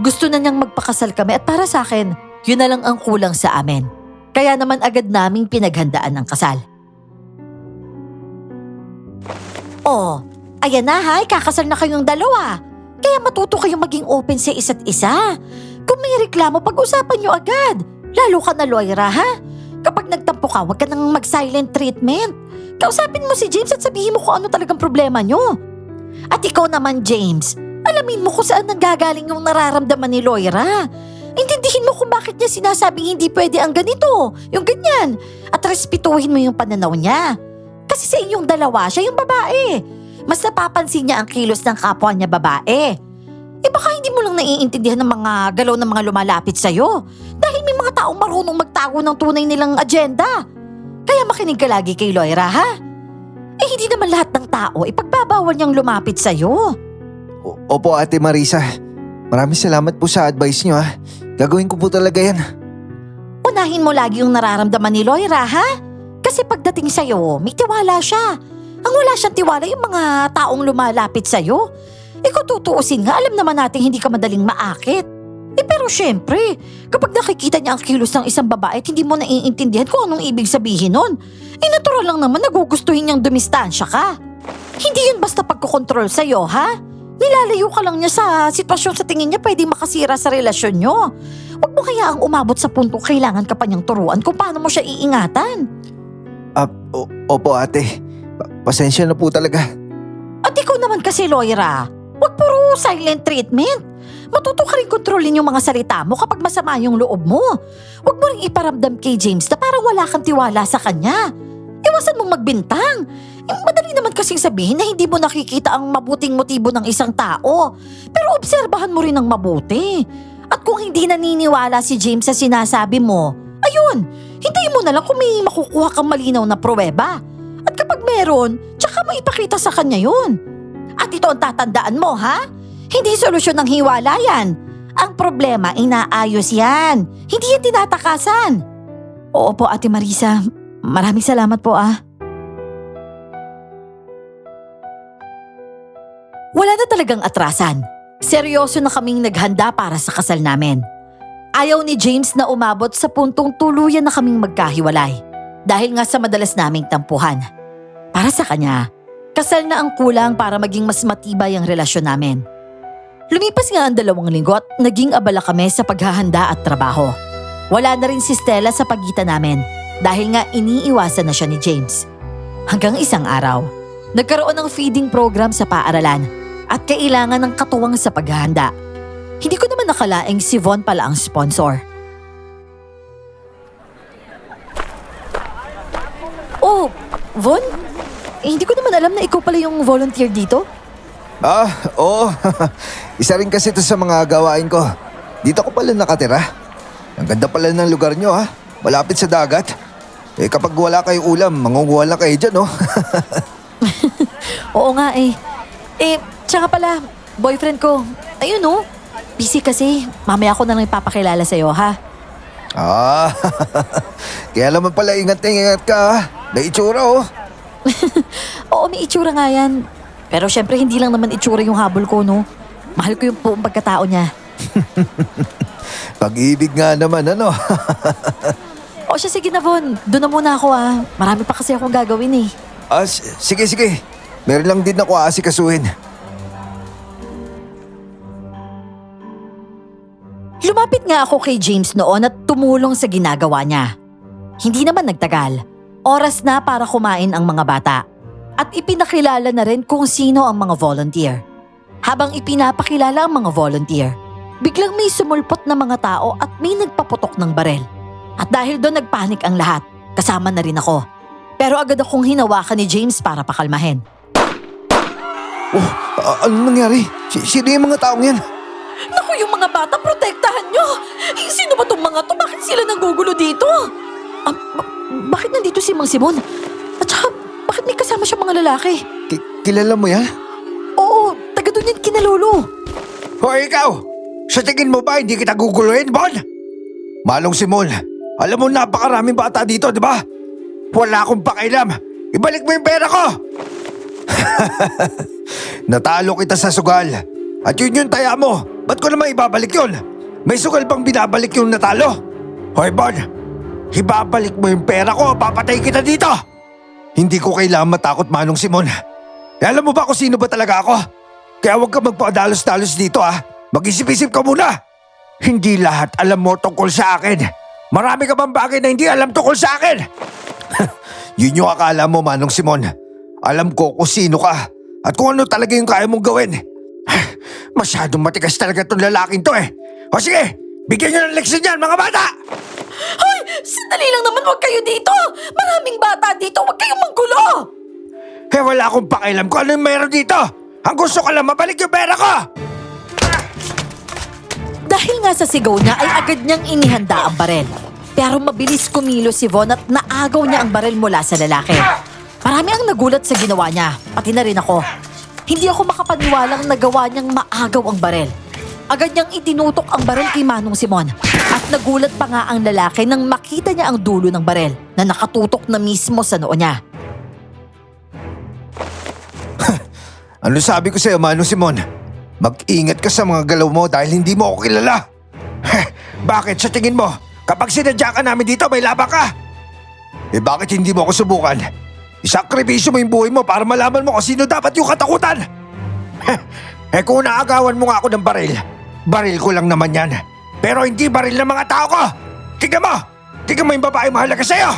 Gusto na niyang magpakasal kami at para sa akin, yun na lang ang kulang sa amin. Kaya naman agad naming pinaghandaan ang kasal. Oh, ayan na kakasal na kayong dalawa. Kaya matuto kayong maging open sa isa't isa. Kung may reklamo, pag-usapan niyo agad. Lalo ka na, Loira, Kapag nagtampo ka, huwag ka nang mag-silent treatment. Kausapin mo si James at sabihin mo kung ano talagang problema niyo. At ikaw naman, James, alamin mo kung saan nanggagaling yung nararamdaman ni Loira. Intindihin mo kung bakit niya sinasabing hindi pwede ang ganito, yung ganyan. At respetuhin mo yung pananaw niya. Kasi sa inyong dalawa, siya yung babae. Mas napapansin niya ang kilos ng kapwa niya babae. Baka hindi mo lang naiintindihan ng mga galaw ng mga lumalapit sa'yo. Dahil may mga taong marunong magtago ng tunay nilang agenda. Kaya makinig ka lagi kay Loira, hindi naman lahat ng tao ipagbabawal niyang lumapit sa'yo. Opo, Ate Marisa. Maraming salamat po sa advice niyo Gagawin ko po talaga yan. O unahin mo lagi yung nararamdaman ni Loira, ha? Kasi pagdating sa'yo, may tiwala siya. Ang wala siyang tiwala yung mga taong lumalapit sa'yo. Kung tutuusin nga, alam naman natin hindi ka madaling maakit. Pero syempre, kapag nakikita niya ang kilos ng isang babae at hindi mo naiintindihan kung anong ibig sabihin nun, natural lang naman nagugustuhin niyang dumistansya ka. Hindi yun basta pagkukontrol sa'yo, ha? Nilalayo ka lang niya sa sitwasyon sa tingin niya pwedeng makasira sa relasyon niyo. Huwag mo kayaang umabot sa puntong kailangan ka pa niyang turuan kung paano mo siya iingatan. Opo ate. Pasensya na po talaga. At ikaw naman kasi, Loira, huwag puro silent treatment. Matuto ka rin kontrolin yung mga salita mo kapag masama yung loob mo. Huwag mo rin iparamdam kay James na parang wala kang tiwala sa kanya. Iwasan mong magbintang. Madali naman kasing sabihin na hindi mo nakikita ang mabuting motibo ng isang tao. Pero obserbahan mo rin ng mabuti. At kung hindi naniniwala si James sa sinasabi mo, ayun, hintayin mo na lang kung may makukuha kang malinaw na pruweba. At kapag meron, tsaka mo ipakita sa kanya yun. At ito ang tatandaan mo, ha? Hindi solusyon ng hiwala yan. Ang problema, inaayos yan. Hindi yan tinatakasan. Oo po, Ate Marisa. Maraming salamat po, Wala na talagang atrasan. Seryoso na kaming naghanda para sa kasal namin. Ayaw ni James na umabot sa puntong tuluyan na kaming magkahiwalay. Dahil nga sa madalas naming tampuhan. Para sa kanya, kasal na ang kulang para maging mas matibay ang relasyon namin. Lumipas nga ang 2 linggo at naging abala kami sa paghahanda at trabaho. Wala na rin si Stella sa pagitan namin dahil nga iniiwasan na siya ni James. Hanggang isang araw, nagkaroon ng feeding program sa paaralan at kailangan ng katuwang sa paghahanda. Hindi ko naman nakalaing si Von pala ang sponsor. Oh, Von? Hindi ko naman alam na ikaw pala yung volunteer dito. Oo. Isa rin kasi ito sa mga gawain ko. Dito ko pala nakatira. Ang ganda pala ng lugar nyo, ha? Malapit sa dagat. Kapag wala kayong ulam, mangunguha lang kayo dyan, no? Oo nga tsaka pala, boyfriend ko, ayun busy kasi. Mamaya ako na lang ipapakilala sa'yo, ha? Kaya naman pala ingat ka, ha? May itsura, oh. Oo, may itsura nga yan. Pero syempre hindi lang naman itsura yung habol ko, no? Mahal ko yung buong pagkatao niya. Pag-ibig nga naman, ano? O siya, sige na, Von. Doon na muna ako, ha? Marami pa kasi akong gagawin, Sige. Meron lang din ako aasikasuhin. Lumapit nga ako kay James noon at tumulong sa ginagawa niya. Hindi naman nagtagal. Oras na para kumain ang mga bata. At ipinakilala na rin kung sino ang mga volunteer. Habang ipinapakilala ang mga volunteer, biglang may sumulpot na mga tao at may nagpaputok ng barel. At dahil doon nagpanik ang lahat, kasama na rin ako. Pero agad akong hinawakan ni James para pakalmahin. Anong nangyari? Sino yung mga taong yan? Naku, yung mga bata, protektahan nyo! Sino ba tong mga to? Bakit sila nanggugulo dito? Bakit nandito si Mang Simon? At saka, bakit may kasama siya mga lalaki? Kilala mo yan? Oo, taga doon yan kinalolo. Hoy, ikaw! Sa tingin mo ba hindi kita guguluhin, Bon? Manong Simon, alam mo napakaraming bata dito, di ba? Wala akong pakialam. Ibalik mo yung pera ko! Natalo kita sa sugal. At yun yung taya mo. Ba't ko naman ibabalik yun? May sugal bang binabalik yung natalo? Hoy, Bon! Ibabalik mo yung pera ko, papatay kita dito! Hindi ko kailangan matakot, Manong Simon. Alam mo ba kung sino ba talaga ako? Kaya huwag ka magpadalos-dalos dito, ha? Mag-isip-isip ka muna. Hindi lahat alam mo tungkol sa akin. Marami ka bang bagay na hindi alam tungkol sa akin? Yun yung akala mo, Manong Simon. Alam ko kung sino ka at kung ano talaga yung kaya mong gawin. Masyadong matigas talaga itong lalaking to, O sige, bigyan nyo ng leksyon yan, mga bata! Hoy! Sandali lang naman, huwag kayo dito! Maraming bata dito, huwag kayong manggulo! Wala akong pakialam kung ano yung meron dito. Ang gusto ko lang mabalik yung pera ko! Dahil nga sa sigaw niya ay agad niyang inihanda ang barel. Pero mabilis kumilos si Von at naagaw niya ang barel mula sa lalaki. Marami ang nagulat sa ginawa niya, pati na rin ako. Hindi ako makapaniwalang nagawa niyang maagaw ang barel. Agad niyang itinutok ang baril kay Manong Simon at nagulat pa nga ang lalaki nang makita niya ang dulo ng baril na nakatutok na mismo sa noo niya. Ano sabi ko sa'yo, Manong Simon? Mag-ingat ka sa mga galaw mo dahil hindi mo ako kilala. Bakit sa tingin mo, kapag sinadya ka namin dito may laban ka? Bakit hindi mo ako subukan? Isakripisyo mo yung buhay mo para malaman mo kung sino dapat yung katakutan. Kung naagawan mo nga ako ng baril ko lang naman yan. Pero hindi baril ng mga tao ko. Tingnan mo yung babae mahalaga sa'yo.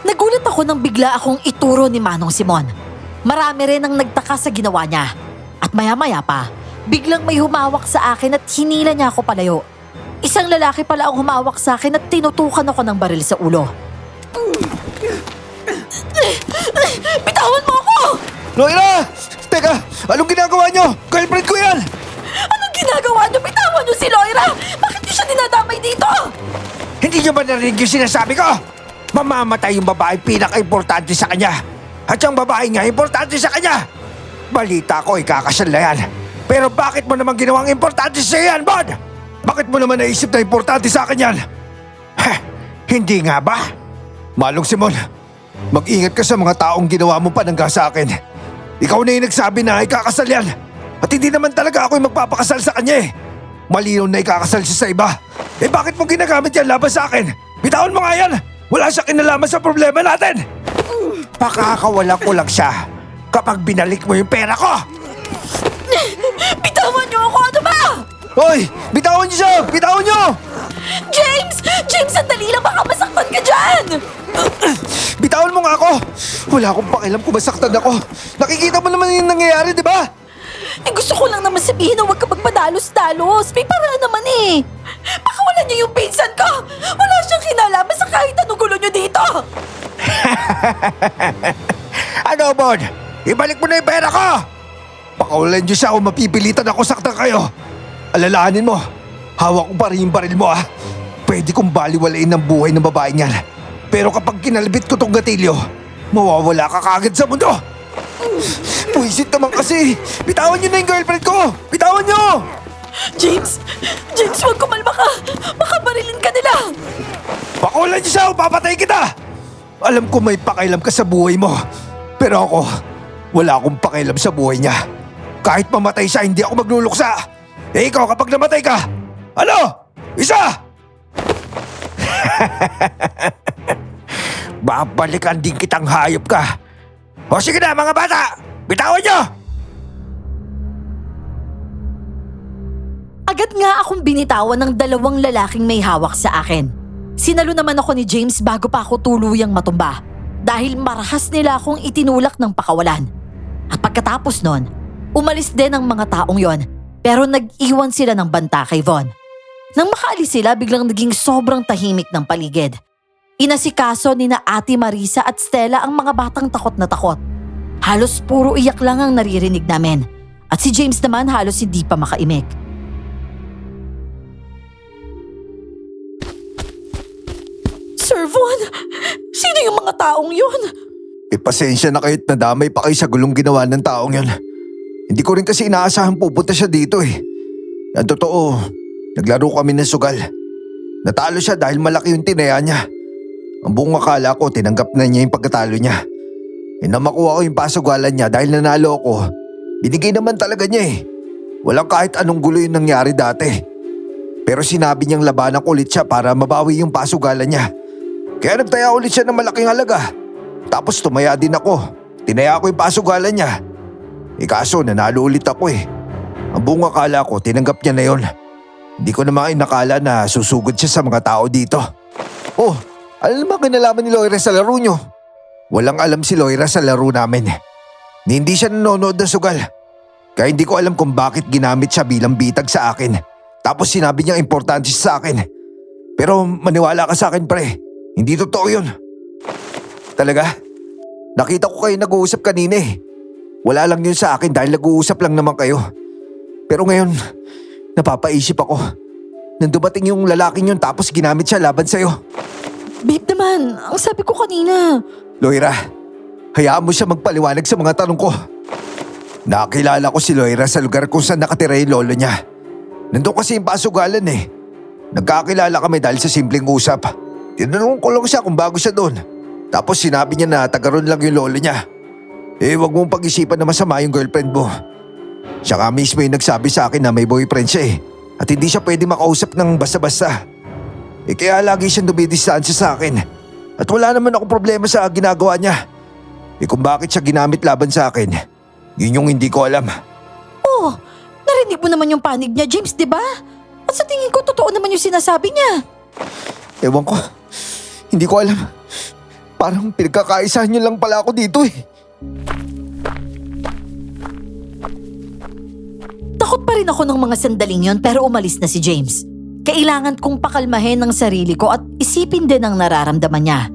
Nagulat ako nang bigla akong ituro ni Manong Simon. Marami rin ang nagtaka sa ginawa niya. At maya-maya pa, biglang may humawak sa akin at hinila niya ako palayo. Isang lalaki pala ang humawak sa akin at tinutukan ako ng baril sa ulo. Bitawan mo ako! Loira! Teka, anong ginagawa niyo? Girlfriend ko yan! Anong ginagawa niyo? Bitawan niyo si Loira! Bakit niyo siya dinadamay dito? Hindi niyo ba narinig yung sinasabi ko? Mamamatay yung babae pinaka-importante sa kanya. At yung babae nga importante sa kanya. Balita ko ikakasal na yan. Pero bakit mo naman ginawang importante sa yan, Bod? Bakit mo naman naisip na importante sa akin yan? Hindi nga ba? Manong Simon, mag-ingat ka sa mga taong ginawa mo panangga sa akin. Ikaw na yung nagsabi na ikakasal yan. At hindi naman talaga ako yung magpapakasal sa kanya eh. Malinaw na ikakasal siya sa iba. Bakit mo ginagamit yan laban sa akin? Bitawan mo nga yan! Wala siya kinalaman sa problema natin! Pakakawala ko lang siya kapag binalik mo yung pera ko! Bitawan niyo ako! Ano ba? Hoy! Bitawan niyo siya! Bitawan niyo! James! James, sandali lang! Baka masaktan ka dyan! Bitawan mo nga ako! Wala akong pakialam kung masaktan ako. Nakikita mo naman yung nangyayari, di ba? Gusto ko lang naman sabihin na huwag ka magpadalos-dalos. May paraan naman eh. Pakawalan niyo yung pinsan ko. Wala siyang kinalaman sa kahit anong gulo niyo dito. Ano, Bod? Ibalik mo na yung pera ko! Pakawalan niyo siya o mapipilitan ako saktan kayo. Alalahanin mo, hawak ko pa rin yung baril mo ah. Pwede kong baliwalain ang buhay ng babae niyan. Pero kapag kinalbit ko tong gatilyo, mawawala ka kagad sa mundo. Puisit naman kasi. Bitawan niyo na yung girlfriend ko. Bitawan niyo! James! James, huwag kumalma ka. Baka barilin ka nila. Pakawalan niyo siya o papatay kita! Alam ko may pakailam ka sa buhay mo. Pero ako, wala akong pakailam sa buhay niya. Kahit mamatay siya, hindi ako magluluksa. Ikaw kapag namatay ka, ano? Isa! Babalikan din kitang hayop ka. O sige na mga bata, bitawan niyo! Agad nga akong binitawan ng dalawang lalaking may hawak sa akin. Sinalo naman ako ni James bago pa ako tuluyang matumba dahil marahas nila akong itinulak ng pakawalan. At pagkatapos nun, umalis din ang mga taong yon pero nag-iwan sila ng banta kay Von. Nang makaalis sila, biglang naging sobrang tahimik ng paligid. Inasikaso ni na Ate Marisa at Stella ang mga batang takot na takot. Halos puro iyak lang ang naririnig namin at si James naman halos hindi pa makaimik. Sir Von, sino yung mga taong yun? Pasensya na kayo't nadamay pa kayo sa gulong ginawa ng taong yon. Hindi ko rin kasi inaasahan pupunta siya dito eh. Ang totoo, naglaro kami ng sugal. Natalo siya dahil malaki yung tinaya niya. Ang buong akala ko tinanggap na niya yung pagkatalo niya. Nang makuha ko yung pasugalan niya dahil nanalo ako, binigay naman talaga niya eh. Walang kahit anong gulo yung nangyari dati. Pero sinabi niyang labanan ko ulit siya para mabawi yung pasugalan niya. Kaya nagtaya ulit siya ng malaking halaga. Tapos tumaya din ako. Tinaya ko yung pasugalan niya. Kaso nanalo ulit ako eh. Ang buong akala ko tinanggap niya na yon. Hindi ko naman inakala na susugod siya sa mga tao dito. Oh, ano naman kinalaman ni Loira sa laro niyo? Walang alam si Loira sa laro namin. Hindi siya nanonood ng sugal. Kaya hindi ko alam kung bakit ginamit siya bilang bitag sa akin. Tapos sinabi niyang importante siya sa akin. Pero maniwala ka sa akin pre, hindi totoo yun. Talaga? Nakita ko kayo nag-uusap kanina eh. Wala lang yun sa akin dahil nag-uusap lang naman kayo. Pero ngayon, napapaisip ako. Nang dumating yung lalaking yun tapos ginamit siya laban sa'yo. Babe naman, ang sabi ko kanina. Loira, hayaan mo siya magpaliwanag sa mga tanong ko. Nakakilala ko si Loira sa lugar kung saan nakatira yung lolo niya. Nandun kasi yung pasugalan eh. Nagkakilala kami dahil sa simpleng usap. Tinanong ko lang siya kung bago siya doon. Tapos sinabi niya na taga ron lang yung lolo niya. Wag mong pag-isipan na masama yung girlfriend mo. Siya nga mismo yung nagsabi sa akin na may boyfriend siya eh. At hindi siya pwede makausap ng basta-basta. Kaya lagi siyang dumidistansya sa akin. At wala naman akong problema sa ginagawa niya. Kung bakit siya ginamit laban sa akin, yun yung hindi ko alam. Oh, narinig mo naman yung panig niya, James, di ba? At sa tingin ko, totoo naman yung sinasabi niya. Ewan ko, hindi ko alam. Parang pinagkakaisahan niyo lang pala ako dito eh. Takot pa rin ako ng mga sandaling yon pero umalis na si James. Kailangan kong pakalmahin ang sarili ko at isipin din ang nararamdaman niya.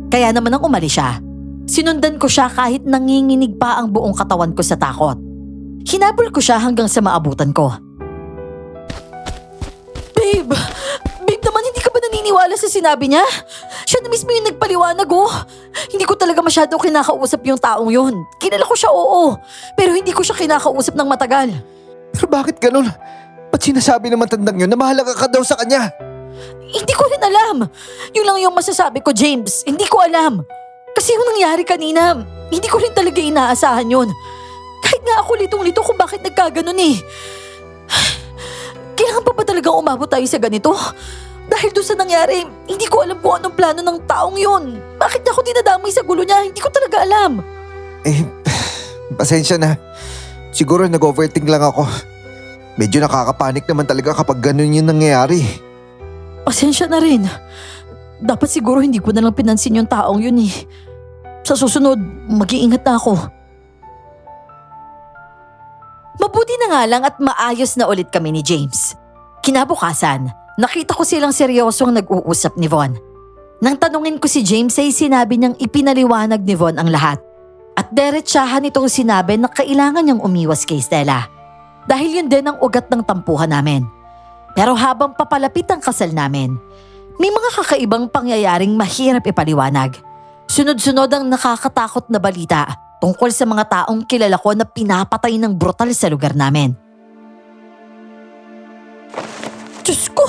Kaya naman nang umalis siya, sinundan ko siya kahit nanginginig pa ang buong katawan ko sa takot. Hinabol ko siya hanggang sa maabutan ko. Babe naman hindi ka ba naniniwala sa sinabi niya? Siya na mismo yung nagpaliwanag oh. Hindi ko talaga masyadong kinakausap yung taong yun. Kilala ko siya oo, pero hindi ko siya kinakausap ng matagal. Pero bakit ganun? Ba't sinasabi ng matandang yun na mahalaga ka daw sa kanya? Hindi ko rin alam. Yun lang yung masasabi ko, James. Hindi ko alam. Kasi yung nangyari kanina, hindi ko rin talaga inaasahan yun. Kahit nga ako litong-lito kung bakit nagkaganon eh. Kailangan pa ba talagang umabot tayo sa ganito? Dahil doon sa nangyari, hindi ko alam kung anong plano ng taong yun. Bakit niya ako dinadamay sa gulo niya? Hindi ko talaga alam. Pasensya na. Siguro nag-overthink lang ako. Medyo nakakapanik naman talaga kapag ganun yung nangyayari. Pasensya na rin. Dapat siguro hindi ko na lang pinansin yung taong yun eh. Sa susunod, mag-iingat na ako. Mabuti na nga lang at maayos na ulit kami ni James. Kinabukasan, nakita ko silang seryosong nag-uusap ni Von. Nang tanungin ko si James ay sinabi niyang ipinaliwanag ni Von ang lahat. At diretsahan itong sinabi na kailangan niyang umiwas kay Stella. Dahil yun din ang ugat ng tampuhan namin. Pero habang papalapit ang kasal namin, may mga kakaibang pangyayaring mahirap ipaliwanag. Sunod-sunod ang nakakatakot na balita tungkol sa mga taong kilala ko na pinapatay ng brutal sa lugar namin. Diyos ko,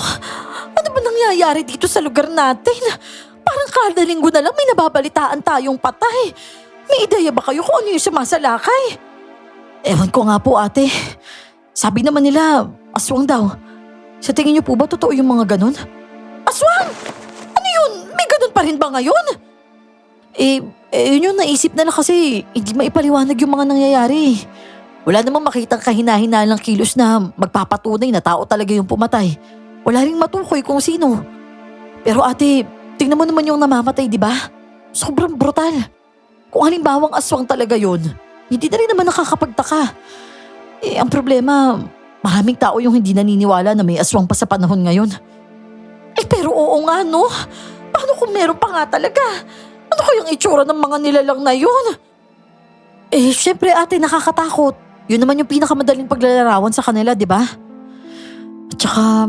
ano ba nangyayari dito sa lugar natin? Parang kada linggo na lang may nababalitaan tayong patay. May ideya ba kayo kung ano yung sumasalakay? Ewan ko nga po ate. Sabi naman nila, aswang daw. Sa tingin niyo po ba totoo yung mga ganun? Aswang! Ano yun? May ganun pa rin ba ngayon? Yun yung naisip na lang kasi hindi maipaliwanag yung mga nangyayari. Wala namang makitang kahina-hinalang kilos na magpapatunay na tao talaga yung pumatay. Wala ring matukoy kung sino. Pero ate, tingnan mo naman yung namamatay, di ba? Sobrang brutal. Kung halimbawang aswang talaga yun, hindi na rin naman nakakapagtaka. Ang problema, maraming tao yung hindi naniniwala na may aswang pa sa panahon ngayon. Pero oo nga no, paano kung meron pa nga talaga? Ano kayang itsura ng mga nilalang na yun? Syempre ate, nakakatakot. Yun naman yung pinakamadaling paglalarawan sa kanila, di ba? At saka,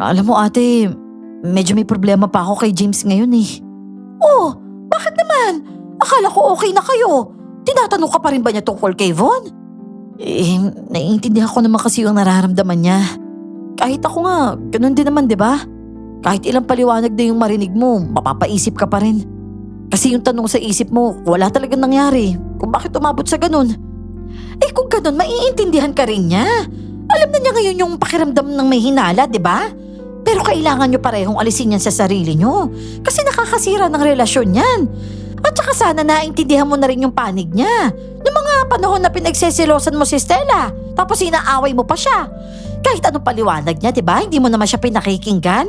alam mo ate, medyo may problema pa ako kay James ngayon eh. Oh, bakit naman? Akala ko okay na kayo. Tinatanong ka pa rin ba niya tungkol kay Von? Naiintindihan ko naman kasi yung nararamdaman niya. Kahit ako nga, ganun din naman, di ba? Kahit ilang paliwanag na yung marinig mo, mapapaisip ka pa rin. Kasi yung tanong sa isip mo, wala talagang nangyari. Kung bakit umabot sa ganun. Kung ganun, maiintindihan ka rin niya. Alam na niya ngayon yung pakiramdam ng may hinala, di ba? Pero kailangan niyo parehong alisin yan sa sarili niyo. Kasi nakakasira ng relasyon yan. At saka sana naintindihan mo na rin yung panig niya. Noong mga panahon na pinagseselosan mo si Stella, tapos inaaway mo pa siya. Kahit anong paliwanag niya, di ba? Hindi mo naman siya pinakikinggan.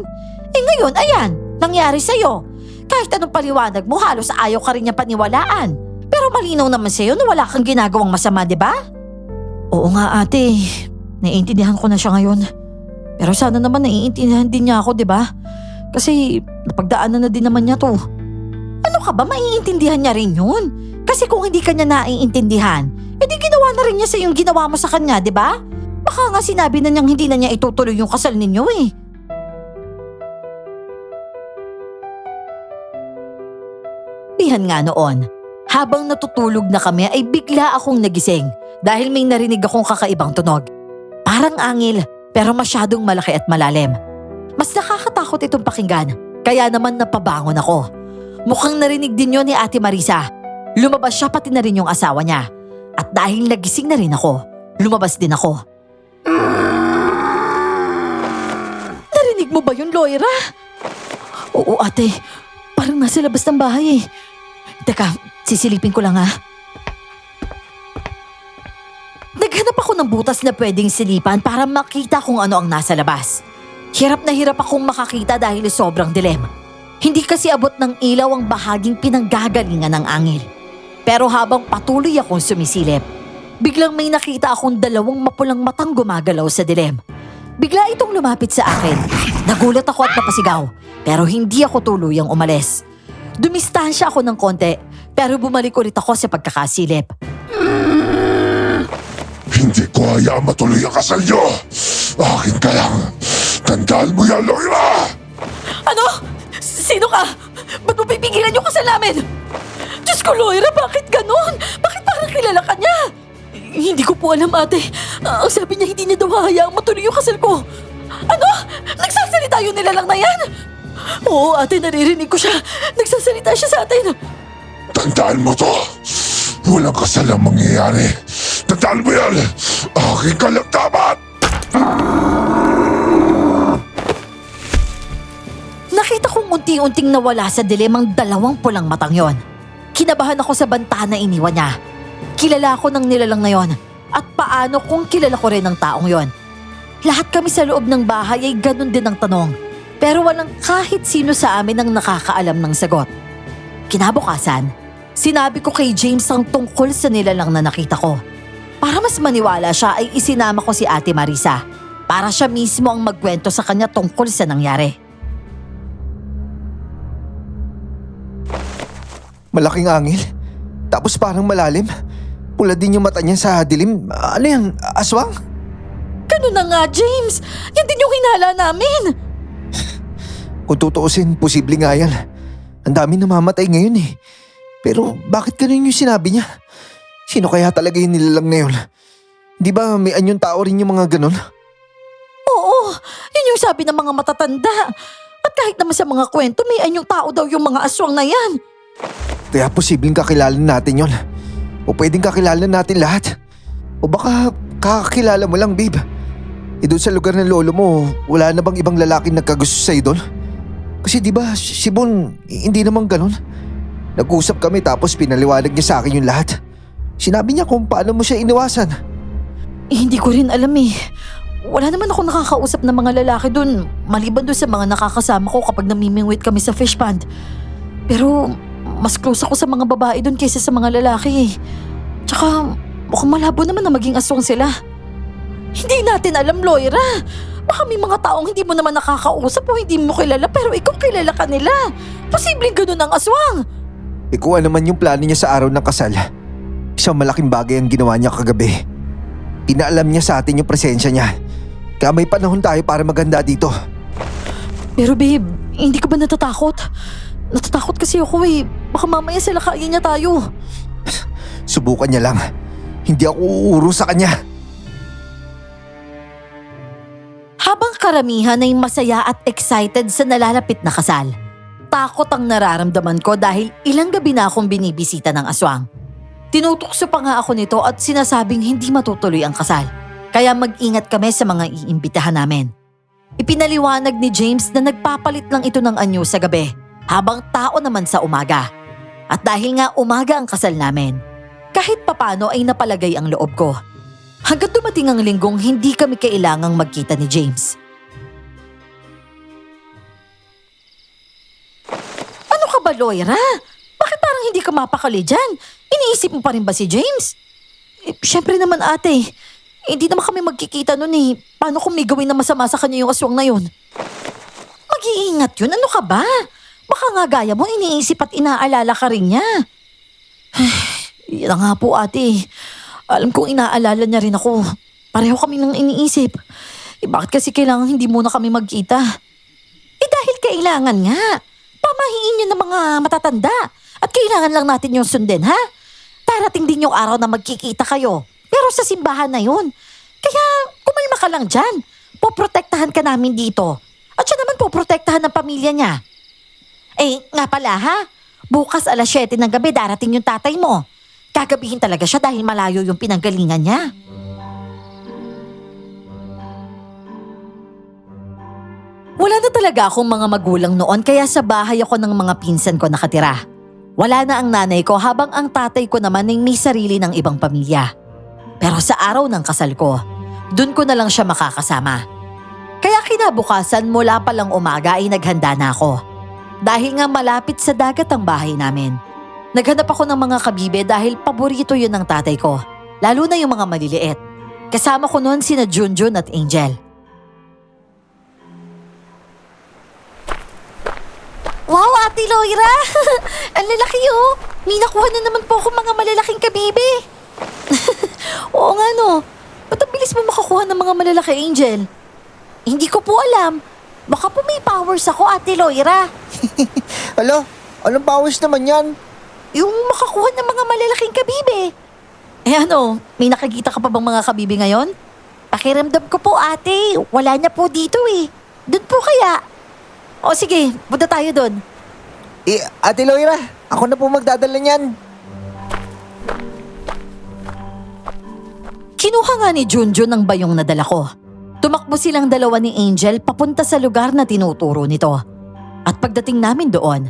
Ngayon, ayan, nangyari sa'yo. Kahit anong paliwanag mo, halos ayaw ka rin niya paniwalaan. Pero malinaw naman sa'yo na wala kang ginagawang masama, di ba? Oo nga ate, naiintindihan ko na siya ngayon. Pero sana naman naiintindihan din niya ako, di ba? Kasi napagdaanan na din naman niya to. Ano ka ba, maiintindihan niya rin yun? Kasi kung hindi ka niya naiintindihan, edi ginawa na rin niya sa yung ginawa mo sa kanya, di ba? Baka nga sinabi na niyang hindi na niya itutuloy yung kasal ninyo eh. Bihan nga noon, Habang natutulog na kami ay bigla akong nagising dahil may narinig akong kakaibang tunog. Parang angil pero masyadong malaki at malalim. Mas nakakatakot itong pakinggan kaya naman napabangon ako. Mukhang narinig din yun ni Ate Marisa. Lumabas siya pati na rin yung asawa niya. At dahil nagising na rin ako, lumabas din ako. Narinig mo ba yun, Loira? Oo ate, parang nasa labas ng bahay eh. Teka, sisilipin ko lang ha. Naghanap ako ng butas na pwedeng silipan para makita kung ano ang nasa labas. Hirap na hirap akong makakita dahil sobrang dilim. Hindi kasi abot ng ilaw ang bahaging pinanggagalingan ng angil. Pero habang patuloy akong sumisilip, biglang may nakita akong dalawang mapulang matang gumagalaw sa dilim. Bigla itong lumapit sa akin. Nagulat ako at napasigaw, pero hindi ako tuluyang umalis. Dumistansya ako ng konti, pero bumalik ulit ako sa pagkakasilip. Hindi ko hayaan matuloy ang kasal niyo. Akin ka lang. Tandaan mo yan, Loira! Ano? Sino ka? Ba't mo pipigilan yung kasal namin? Diyos ko, Loira, bakit ganon? Bakit parang kilala ka niya? Hindi ko po alam, ate. Ang sabi niya hindi niya daw hahayaang matuloy yung kasal ko. Ano? Nagsasalita yung nilalang na yan? Oo, ate, naririnig ko siya. Nagsasalita siya sa atin. Tandaan mo to. Walang kasal ang mangyayari. Tandaan mo yan. Akin ka lang dapat. Nakita kong unti-unting nawala sa dilim ang dalawang pulang matang yon. Kinabahan ako sa banta na iniwan niya. Kilala ko ng nilalang na yon. At paano kung kilala ko rin ang taong yon? Lahat kami sa loob ng bahay ay ganun din ang tanong. Pero walang kahit sino sa amin ang nakakaalam ng sagot. Kinabukasan, sinabi ko kay James ang tungkol sa nilalang na nakita ko. Para mas maniwala siya ay isinama ko si Ate Marisa. Para siya mismo ang magkwento sa kanya tungkol sa nangyari. Malaking angil. Tapos parang malalim. Pula din yung mata niya sa dilim. Ano yan? Aswang? Ganun na nga, James. Yan din yung hinala namin. Kung tutuusin, posible nga yan. Ang dami namamatay ngayon eh. Pero bakit ganun yung sinabi niya? Sino kaya talaga yung nilalang na yun? Di ba may anyong tao rin yung mga ganun? Oo, yun yung sabi ng mga matatanda. At kahit naman sa mga kwento, may anyong tao daw yung mga aswang na yan. Kaya posibleng kakilala natin yon. O pwedeng kakilala natin lahat. O baka kakakilala mo lang, babe. E doon sa lugar ng lolo mo, wala na bang ibang lalaking nagkagusto sa'yo doon? Kasi di ba si Bon, hindi naman ganun. Nag-usap kami tapos pinaliwanag niya sa akin yung lahat. Sinabi niya kung paano mo siya iniwasan. Hindi ko rin alam eh. Wala naman ako nakakausap ng mga lalaki doon. Maliban doon sa mga nakakasama ko kapag namimingwit kami sa fish pond. Pero mas close ako sa mga babae doon kaysa sa mga lalaki. Tsaka mukhang malabo naman na maging aswang sila. Hindi natin alam, Loira. Baka may mga taong hindi mo naman nakakausap o hindi mo kilala pero ikaw kilala ka nila. Posibleng ganun ang aswang. Ikuha naman yung plano niya sa araw ng kasal. Isang malaking bagay ang ginawa niya kagabi. Pinaalam niya sa atin yung presensya niya. Kaya may panahon tayo para maganda dito. Pero babe, hindi ka ba natatakot? Natatakot kasi ako eh. Baka mamaya sila kain niya tayo. Subukan niya lang. Hindi ako uuro sa kanya. Habang karamihan ay masaya at excited sa nalalapit na kasal, takot ang nararamdaman ko dahil ilang gabi na akong binibisita ng aswang. Tinutukso pa nga ako nito at sinasabing hindi matutuloy ang kasal. Kaya mag-ingat kami sa mga iimbitahan namin. Ipinaliwanag ni James na nagpapalit lang ito ng anyo sa gabi, habang tao naman sa umaga. At dahil nga umaga ang kasal namin, kahit papano ay napalagay ang loob ko. Hanggang dumating ang linggong hindi kami kailangang magkita ni James. Ano ka ba, Loira? Bakit parang hindi ka mapakali dyan? Iniisip mo pa rin ba si James? Siyempre naman ate, hindi naman kami magkikita nun eh. Paano kung may gawin na masama sa kanya yung aswang na yun? Mag-iingat yun, ano ka ba? Baka nga gaya mo iniisip at inaalala ka rin niya. Yan na nga po ate. Alam kong inaalala niya rin ako. Pareho kami nang iniisip. Bakit kasi kailangan hindi muna kami magkita? Dahil kailangan nga. Pamahiin niyo ng mga matatanda. At kailangan lang natin yung sundin, ha? Darating din yung araw na magkikita kayo. Pero sa simbahan na yun. Kaya kumalma ka lang dyan. Poprotektahan ka namin dito. At siya naman poprotektahan ng pamilya niya. Eh, nga pala ha? Bukas alas 7 ng gabi darating yung tatay mo. Gagabihin talaga siya dahil malayo yung pinanggalingan niya. Wala na talaga akong mga magulang noon kaya sa bahay ako ng mga pinsan ko nakatira. Wala na ang nanay ko habang ang tatay ko naman ay may sarili ng ibang pamilya. Pero sa araw ng kasal ko, dun ko na lang siya makakasama. Kaya kinabukasan mula pa lang umaga ay naghanda na ako. Dahil nga malapit sa dagat ang bahay namin. Naghanap ako ng mga kabibe dahil paborito yun ng tatay ko. Lalo na yung mga maliliit. Kasama ko noon sina Junjun at Angel. Wow, Ate Loira! Ang lalaki oh! May nakuha na naman po ako mga malalaking kabibe. Oo nga no. Ba't ang bilis mo makakuha ng mga malalaki, Angel? Hindi ko po alam. Baka po may powers ako, Ate Loira. Alo, anong powers naman yan? Yung makakuha ng mga malalaking kabibe. Eh ano, may nakikita ka pa bang mga kabibe ngayon? Pakiramdam ko po, ate. Wala na po dito eh. Doon po kaya. O sige, punta tayo doon. Ate Loira, ako na po magdadala niyan. Kinuha nga ni Junjun ang bayong nadala ko. Tumakbo silang dalawa ni Angel papunta sa lugar na tinuturo nito. At pagdating namin doon,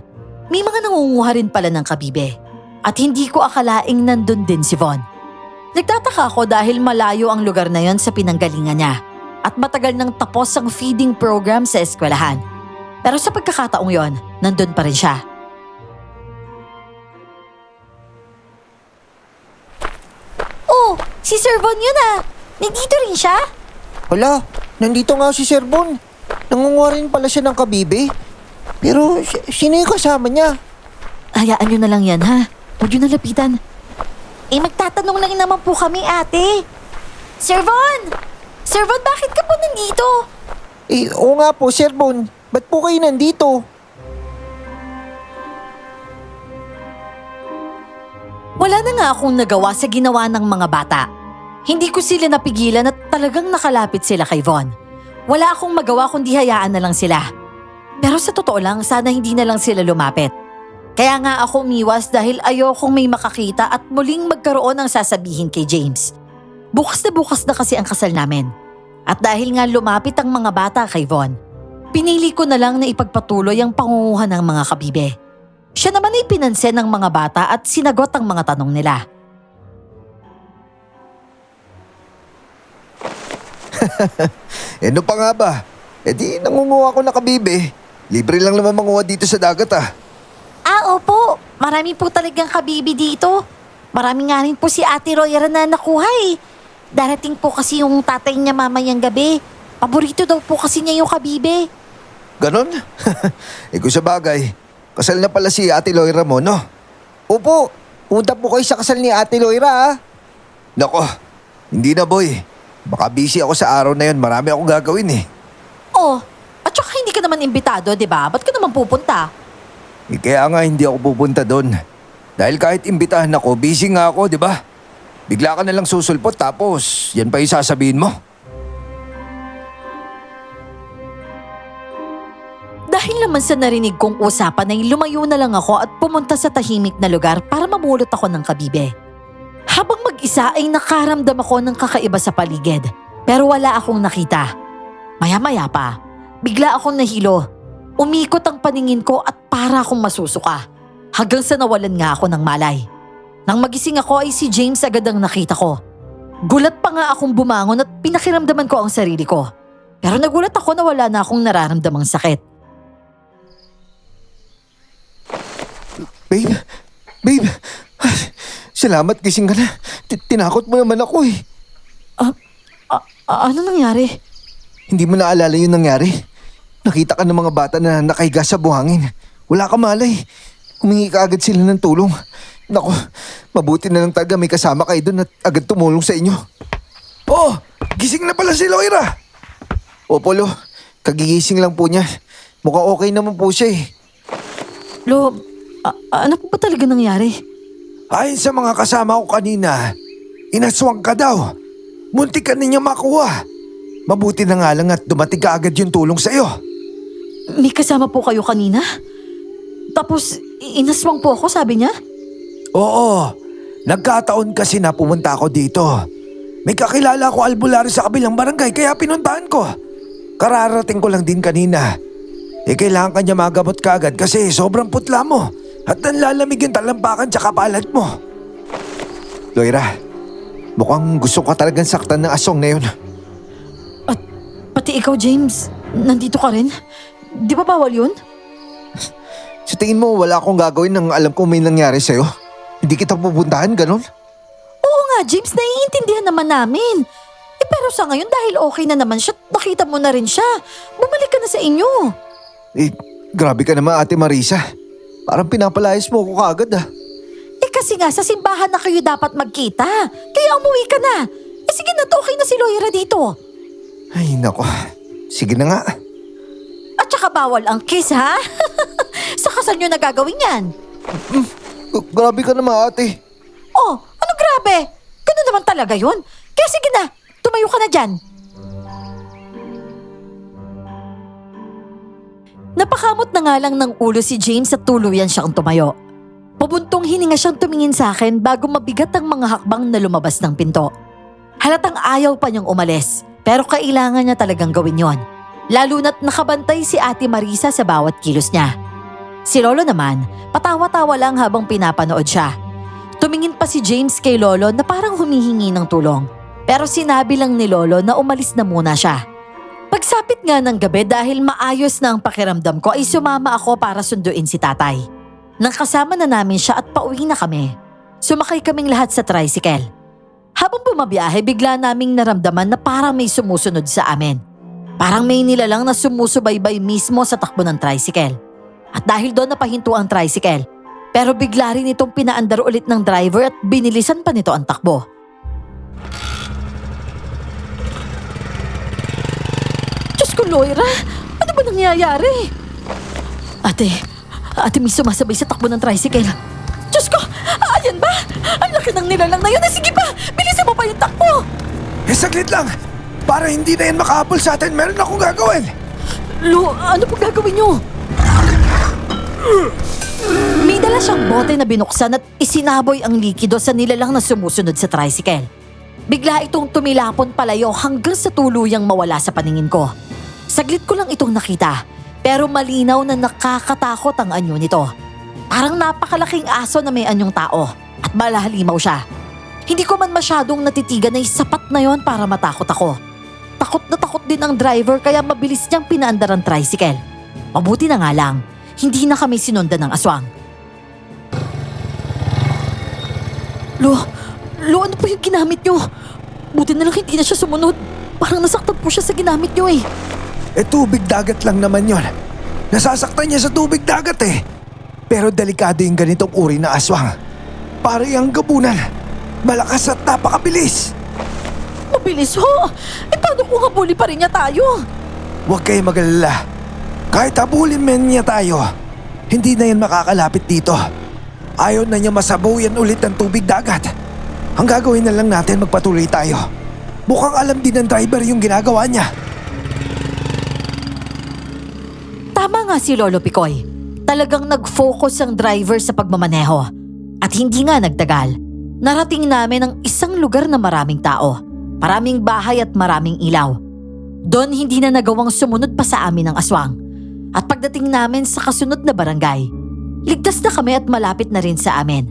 may mga nangunguha rin pala ng kabibe. At hindi ko akalaing nandun din si Von. Nagtataka ako dahil malayo ang lugar na yon sa pinanggalingan niya. At matagal nang tapos ang feeding program sa eskwelahan. Pero sa pagkakataong yon, nandun pa rin siya. Oh, si Sir Von yun ah! Nandito rin siya? Hala, nandito nga si Sir Bon. Nangunguha rin pala siya ng kabibe. Pero sino yung kasama niya? Hayaan nyo na lang yan ha. Huwag nyo nalapitan. Eh magtatanong lang naman po kami ate. Sir Von! Sir Von, bakit ka po nandito? Oo nga po, Sir Bon. Ba't po kayo nandito? Wala na nga akong nagawa sa ginawa ng mga bata. Hindi ko sila napigilan at talagang nakalapit sila kay Von. Wala akong magawa kundi hayaan na lang sila. Pero sa totoo lang, sana hindi na lang sila lumapit. Kaya nga ako umiwas dahil ayokong may makakita at muling magkaroon ng sasabihin kay James. Bukas na kasi ang kasal namin. At dahil nga lumapit ang mga bata kay Von, pinili ko na lang na ipagpatuloy ang pangunguha ng mga kabibe. Siya naman ay pinansin ng mga bata at sinagot ang mga tanong nila. Ano pa nga ba? Di nangunguha ako ng kabibe. Libre lang naman manguha dito sa dagat ah. Opo. Marami po talagang kabibi dito. Marami nga rin po si Ate Royera na nakuha eh. Darating po kasi yung tatay niya mamayang gabi. Paborito daw po kasi niya yung kabibe. Ganon? Kung sa bagay, kasal na pala si Ate Loira mo, no? Opo, punta po kayo sa kasal ni Ate Loira ah. Nako, hindi na boy. Baka busy ako sa araw na yun. Marami akong gagawin eh. Oh, at saka hindi ka naman imbitado, di ba? Ba't ka naman pupunta? Kaya nga hindi ako pupunta doon. Dahil kahit imbitahan ako, busy nga ako, di ba? Bigla ka na lang susulpot tapos yan pa yung sasabihin mo. Dahil naman sa narinig kong usapan ay lumayo na lang ako at pumunta sa tahimik na lugar para mamulot ako ng kabibe. Habang mag-isa ay nakaramdam ako ng kakaiba sa paligid pero wala akong nakita. Maya-maya pa, bigla akong nahilo. Umikot ang paningin ko at para akong masusuka. Hanggang sa nawalan nga ako ng malay. Nang magising ako ay si James agad ang nakita ko. Gulat pa nga akong bumangon at pinakiramdaman ko ang sarili ko. Pero nagulat ako na wala na akong nararamdamang sakit. Babe, salamat gising ka na. Tinakot mo naman ako eh. Ano nangyari? Hindi mo naalala yung nangyari? Nakita ka ng mga bata na nakahiga sa buhangin. Wala ka malay. Humingi ka agad sila ng tulong. Nako, mabuti na lang taga may kasama kayo doon at agad tumulong sa inyo. Oh, gising na pala si Loira. Opo, Lo. Kagigising lang po niya. Mukhang okay naman po siya eh. Lo, Ano po ba talaga nangyari? Ayon sa mga kasama ko kanina, inaswang ka daw. Muntik ka niya makuha. Mabuti na nga lang at dumating ka agad yung tulong sa'yo. May kasama po kayo kanina? Tapos, inaswang po ako, sabi niya? Oo, nagkataon kasi na pumunta ako dito. May kakilala ko albularyo sa kabilang barangay kaya pinuntahan ko. Kararating ko lang din kanina. Kailangan kanya magamot ka agad kasi sobrang putla mo at nanlalamig yung talampakan tsaka palad mo. Loira, mukhang gusto ka talagang saktan ng aswang na yun. At pati ikaw, James, nandito ka rin? Di ba bawal yun? Sa tingin mo wala akong gagawin nang alam ko may nangyari sa'yo? Hindi kita pupuntahan, ganun? Oo nga, James, naiintindihan naman namin. Pero sa ngayon dahil okay na naman siya, nakita mo na rin siya. Bumalik ka na sa inyo. Grabe ka naman Ate Marisa. Parang pinapalayas mo ako kaagad ah. Kasi nga sa simbahan na kayo dapat magkita. Kaya umuwi ka na. Sige na, okay na si Loira dito. Ay nako, sige na nga. At saka bawal ang kiss, ha? Sa kasal nyo na gagawin yan. Grabe ka naman ate. Oh, ano grabe? Ganun naman talaga yun. Kaya sige na, tumayo ka na dyan. Napakamot na nga lang ng ulo si James at tuluyan siyang tumayo. Pubuntong hininga siyang tumingin sa akin bago mabigat ang mga hakbang na lumabas ng pinto. Halatang ayaw pa niyang umalis, pero kailangan niya talagang gawin yon. Lalo na't nakabantay si Ate Marisa sa bawat kilos niya. Si Lolo naman, patawa-tawa lang habang pinapanood siya. Tumingin pa si James kay Lolo na parang humihingi ng tulong. Pero sinabi lang ni Lolo na umalis na muna siya. Pagsapit nga ng gabi dahil maayos na ang pakiramdam ko ay sumama ako para sunduin si tatay. Nang kasama na namin siya at pauwi na kami, sumakay kaming lahat sa tricycle. Habang bumabiyahe, bigla naming naramdaman na parang may sumusunod sa amin. Parang may nilalang na sumusubaybay mismo sa takbo ng tricycle. At dahil doon napahinto ang tricycle, pero bigla rin itong pinaandar ulit ng driver at binilisan pa nito ang takbo. Diyos ko, Loira! Ano ba nangyayari? Ate, may sumasabay sa takbo ng tricycle. Diyos ko! Ayan ba? Ang laki ng nilalang na yun! Sige pa! Bilisan mo pa yung takbo! Saglit lang! Para hindi na yan makahabol sa atin, meron akong gagawin! Lo, ano po gagawin nyo? May dala siyang bote na binuksan at isinaboy ang likido sa nilalang na sumusunod sa tricycle. Bigla itong tumilapon palayo hanggang sa tuluyang mawala sa paningin ko. Saglit ko lang itong nakita, pero malinaw na nakakatakot ang anyo nito. Parang napakalaking aso na may anyong tao at malahalimaw siya. Hindi ko man masyadong natitigan na sapat na yon para matakot ako. Takot na takot din ang driver kaya mabilis niyang pinaandar ang tricycle. Mabuti na nga lang, hindi na kami sinundan ng aswang. Lo, ano po yung ginamit nyo? Buti na lang hindi na siya sumunod. Parang nasaktan po siya sa ginamit nyo eh. Tubig dagat lang naman yon. Nasasaktan niya sa tubig dagat eh. Pero delikado yung ganitong uri na aswang. Para yung gabunan. Malakas at napakabilis. Mabilis ho! Paano kung habuli pa rin niya tayo? Huwag kayo mag-alala. Kahit habulin men niya tayo, hindi na yan makakalapit dito. Ayaw na niya masabaw yan ulit ng tubig dagat. Ang gagawin na lang natin magpatuloy tayo. Mukhang alam din ng driver yung ginagawa niya. Tama nga si Lolo Picoy. Talagang nag-focus ang driver sa pagmamaneho. At hindi nga nagtagal. Narating namin ang isang lugar na maraming tao. Maraming bahay at maraming ilaw. Doon hindi na nagawang sumunod pa sa amin ang aswang. At pagdating namin sa kasunod na barangay, ligtas na kami at malapit na rin sa amin.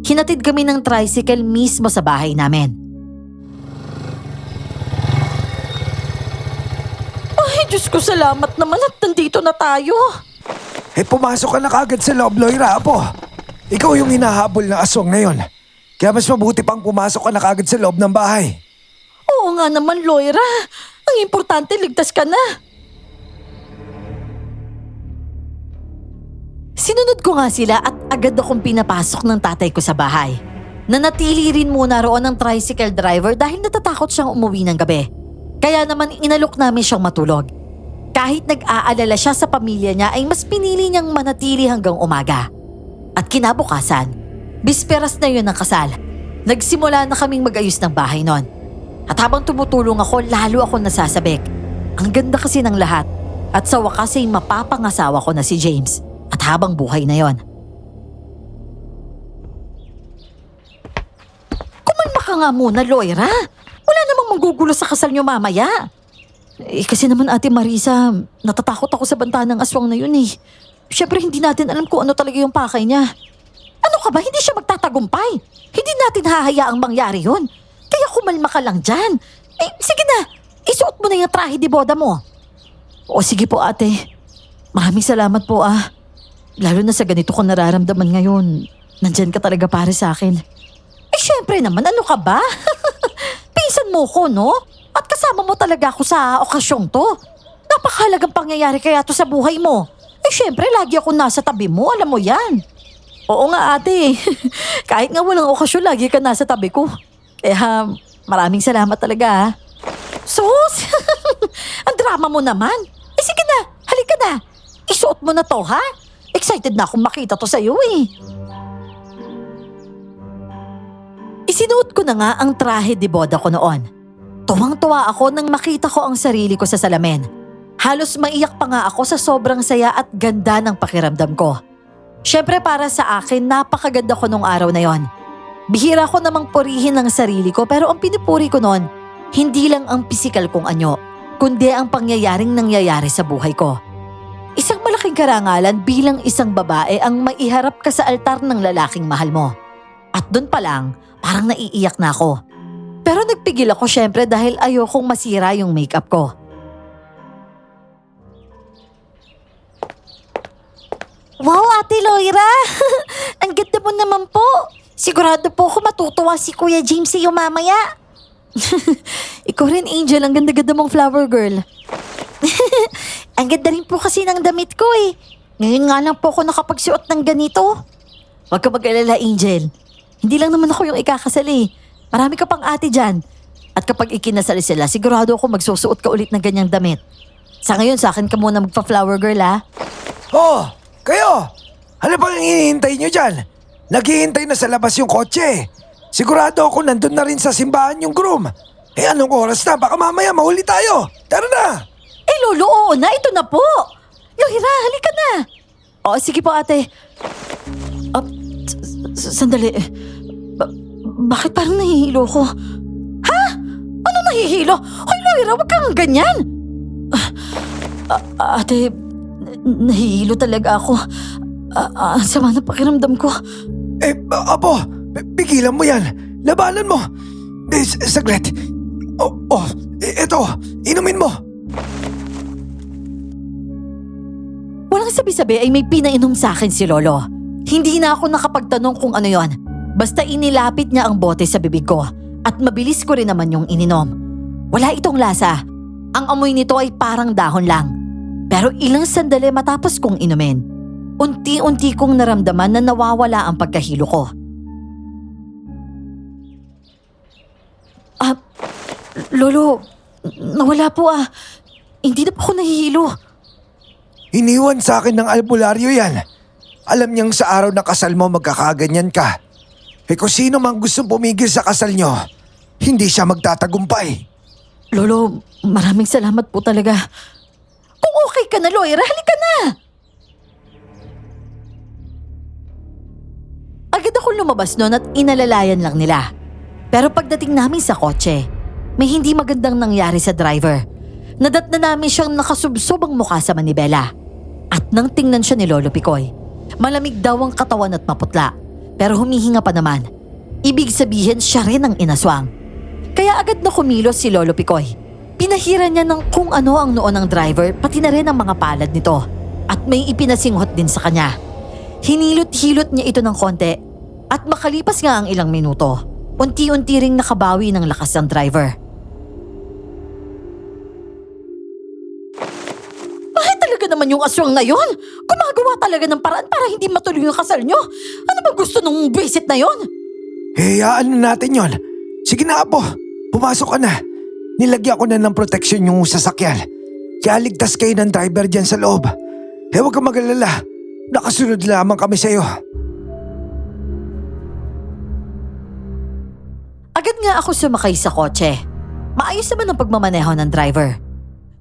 Hinatid kami ng tricycle mismo sa bahay namin. Ay, Diyos ko, salamat naman at nandito na tayo. Pumasok ka na kagad sa loob, Loira, apo. Ikaw yung hinahabol na aswang ngayon. Kaya mas mabuti pang pumasok ka na kagad sa loob ng bahay. Oo nga naman, Loira. Ang importante, ligtas ka na. Sinunod ko nga sila at agad akong pinapasok ng tatay ko sa bahay. Nanatili rin muna roon ang tricycle driver dahil natatakot siyang umuwi ng gabi. Kaya naman inalok namin siyang matulog. Kahit nag-aalala siya sa pamilya niya ay mas pinili niyang manatili hanggang umaga. At kinabukasan, bisperas na yun ng kasal. Nagsimula na kaming mag-ayos ng bahay nun. At habang tumutulong ako, lalo ako nasasabik. Ang ganda kasi ng lahat. At sa wakas ay mapapangasawa ko na si James. At habang buhay na yon. Kumalma ka nga muna, Loira. Wala namang manggugulo sa kasal niyo mamaya. Kasi naman Ate Marisa, natatakot ako sa banta ng aswang na yun eh. Siyempre hindi natin alam kung ano talaga yung pakay niya. Ano ka ba? Hindi siya magtatagumpay. Hindi natin hahayaang mangyari yun. Kaya kumalma ka lang dyan. Sige na. Isuot mo na yung trahe de boda mo. O sige po ate. Maraming salamat po ah. Lalo na sa ganito ko nararamdaman ngayon. Nandyan ka talaga para sa akin. Siyempre naman, ano ka ba? Pinsan mo ko, no? At kasama mo talaga ako sa okasyong to. Napakahalagang pangyayari kaya to sa buhay mo. Siyempre, lagi ako nasa tabi mo, alam mo yan. Oo nga ate. Kahit nga walang okasyon, lagi ka nasa tabi ko. Kaya maraming salamat talaga ha. Sus! Ang drama mo naman. Sige na, halika na. Isuot mo na to ha. Excited na akong makita to sa'yo eh. Isinuot ko na nga ang trahe de boda ko noon. Tuwang-tuwa ako nang makita ko ang sarili ko sa salamin. Halos maiyak pa nga ako sa sobrang saya at ganda ng pakiramdam ko. Siyempre para sa akin, napakaganda ko nung araw na yon. Bihira ko namang purihin ang sarili ko pero ang pinupuri ko noon, hindi lang ang pisikal kong anyo, kundi ang pangyayaring nangyayari sa buhay ko. Isang malaking karangalan bilang isang babae ang maiharap ka sa altar ng lalaking mahal mo. At doon pa lang, parang naiiyak na ako. Pero nagpigil ako syempre dahil ayokong masira yung makeup ko. Wow, Ate Loira! Ang ganda mo naman po. Sigurado po ako matutuwa si Kuya James sa'yo mamaya. Ikaw rin, Angel. Ang ganda-ganda mong flower girl. Ang ganda rin po kasi ng damit ko eh. Ngayon nga lang po ako nakapagsuot ng ganito. Huwag ka mag-alala, Angel. Hindi lang naman ako yung ikakasal eh. Marami ka pang ate dyan. At kapag ikinasal sila, sigurado ako magsusuot ka ulit ng ganyang damit. Sa ngayon, sa akin ka muna magpa-flower girl ha. Oh, kayo! Ano pang hinihintay nyo dyan? Naghihintay na sa labas yung kotse. Sigurado ako nandun na rin sa simbahan yung groom. Anong oras na? Baka mamaya mahuli tayo. Tara na! Lolo, oo na. Ito na po. Loira, halika na. O, sige po ate. Sandali. Bakit parang nahihilo ko? Ha? Ano nahihilo? Hoy, Loira, wag kang ganyan. Ate, nahihilo talaga ako. Ang sama na pakiramdam ko. Apo, pigilan mo yan. Labanan mo. Saglit. Ito, inumin mo. Walang sabi-sabi ay may pinainom sa akin si Lolo. Hindi na ako nakapagtanong kung ano yon. Basta inilapit niya ang bote sa bibig ko at mabilis ko rin naman yung ininom. Wala itong lasa. Ang amoy nito ay parang dahon lang. Pero ilang sandali matapos kong inumin, unti-unti kong naramdaman na nawawala ang pagkahilo ko. Lolo, nawala po ah. Hindi na po ako nahihilo. Iniwan sa akin ng albularyo yan. Alam niyang sa araw na kasal mo magkakaganyan ka. Kung sino mang gusto pumigil sa kasal niyo, hindi siya magtatagumpay. Lolo, maraming salamat po talaga. Kung okay ka na, Loira, halika na! Agad akong lumabas noon at inalalayan lang nila. Pero pagdating namin sa kotse, may hindi magandang nangyari sa driver. Nadat na namin siyang nakasubsob ang mukha sa manibela. At nang tingnan siya ni Lolo Picoy, malamig daw ang katawan at maputla. Pero humihinga pa naman. Ibig sabihin siya rin ang inaswang. Kaya agad na kumilos si Lolo Picoy. Pinahiran niya ng kung ano ang noo ng driver pati na rin ang mga palad nito. At may ipinasinghot din sa kanya. Hinilot-hilot niya ito ng konti. At makalipas nga ang ilang minuto, unti-unti ring nakabawi ng lakas ng driver. Bakit talaga naman yung aswang na yon? Gumagawa talaga ng paraan para hindi matuloy yung kasal nyo. Ano ba gusto nung visit na yon? Hayaan na natin yon. Sige na Apo, pumasok ka na. Nilagyan ko na ng proteksyon yung sasakyan. Kaya ligtas kayo ng driver dyan sa loob. Huwag kang mag-alala. Nakasunod lamang kami sa'yo. Agad nga ako sumakay sa kotse. Maayos naman ang pagmamaneho ng driver.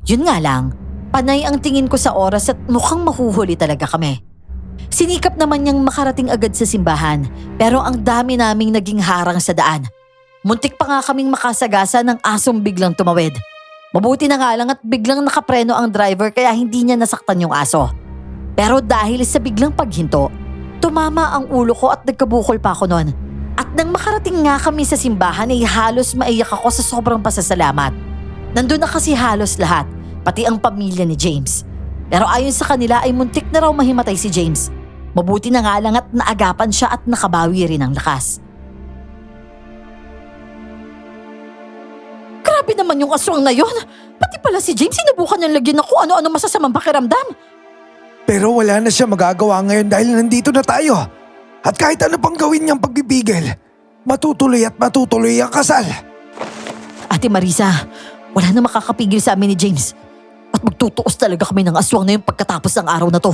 Yun nga lang, panay ang tingin ko sa oras at mukhang mahuhuli talaga kami. Sinikap naman niyang makarating agad sa simbahan, pero ang dami naming naging harang sa daan. Muntik pa nga kaming makasagasa ng asong biglang tumawid. Mabuti na nga lang at biglang nakapreno ang driver kaya hindi niya nasaktan yung aso. Pero dahil sa biglang paghinto, tumama ang ulo ko at nagkabukol pa ako noon. At nang makarating nga kami sa simbahan ay halos maiyak ako sa sobrang pasasalamat. Nandun na kasi halos lahat, pati ang pamilya ni James. Pero ayon sa kanila ay muntik na raw mahimatay si James. Mabuti na nga lang at naagapan siya at nakabawi rin ang lakas. Grabe naman yung aswang na yon. Pati pala si James sinubukan niyang lagyan ng kung ano-ano masasamang pakiramdam. Pero wala na siya magagawa ngayon dahil nandito na tayo. At kahit ano pang gawin niyang pagbibigil, matutuloy at matutuloy ang kasal. Ate Marisa, wala na makakapigil sa amin ni James. At magtutuos talaga kami ng aswang na yung pagkatapos ng araw na to.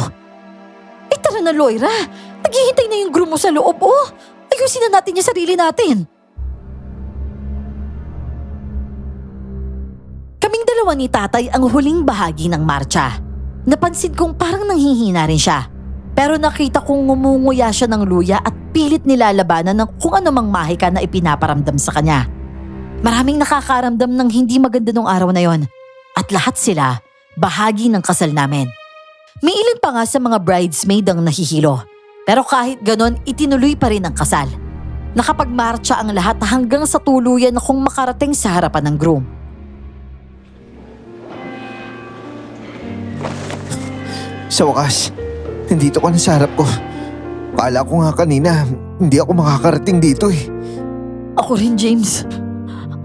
Eh tara na Loira, naghihintay na yung groom mo sa loob oh. Ayusin na natin yung sarili natin. Kaming dalawa ni tatay ang huling bahagi ng marcha. Napansin kong parang nanghihina rin siya. Pero nakita kong ngumunguya siya ng luya at pilit nilalabanan ng kung anumang mahika na ipinaparamdam sa kanya. Maraming nakakaramdam ng hindi maganda nung araw na yon. At lahat sila, bahagi ng kasal namin. May ilan pa nga sa mga bridesmaid ang nahihilo. Pero kahit ganon, itinuloy pa rin ang kasal. Nakapagmarcha ang lahat hanggang sa tuluyan akong makarating sa harapan ng groom. Sa wakas, nandito ka na sa harap ko. Akala ko nga kanina, hindi ako makakarating dito eh. Ako rin, James.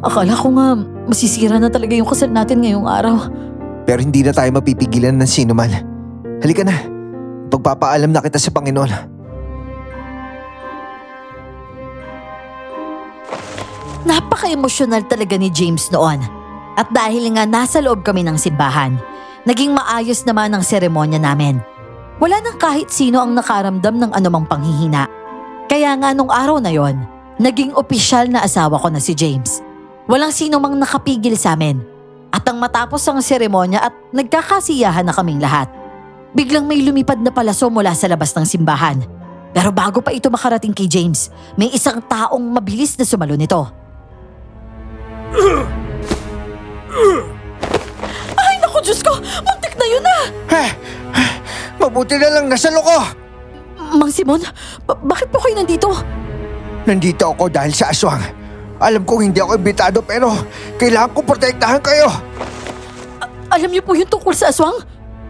Akala ko nga masisira na talaga yung kasal natin ngayong araw. Pero hindi na tayo mapipigilan ng sino man. Halika na, pagpapaalam na kita sa Panginoon. Napaka-emosyonal talaga ni James noon. At dahil nga nasa loob kami ng simbahan, naging maayos naman ang seremonya namin. Wala nang kahit sino ang nakaramdam ng anumang panghihina. Kaya nga nung araw na yon, naging opisyal na asawa ko na si James. Walang sino mang nakapigil sa amin. At ang matapos ang seremonya at nagkakasiyahan na kaming lahat. Biglang may lumipad na palaso mula sa labas ng simbahan. Pero bago pa ito makarating kay James, may isang taong mabilis na sumalo nito. Ay naku Diyos ko! Muntik na yun ah! Mabuti na lang nasa loko! Mang Simon, bakit po kayo nandito? Nandito ako dahil sa aswang. Alam kong hindi ako imbitado pero kailangan kong protektahan kayo. Alam niyo po yung tungkol sa aswang?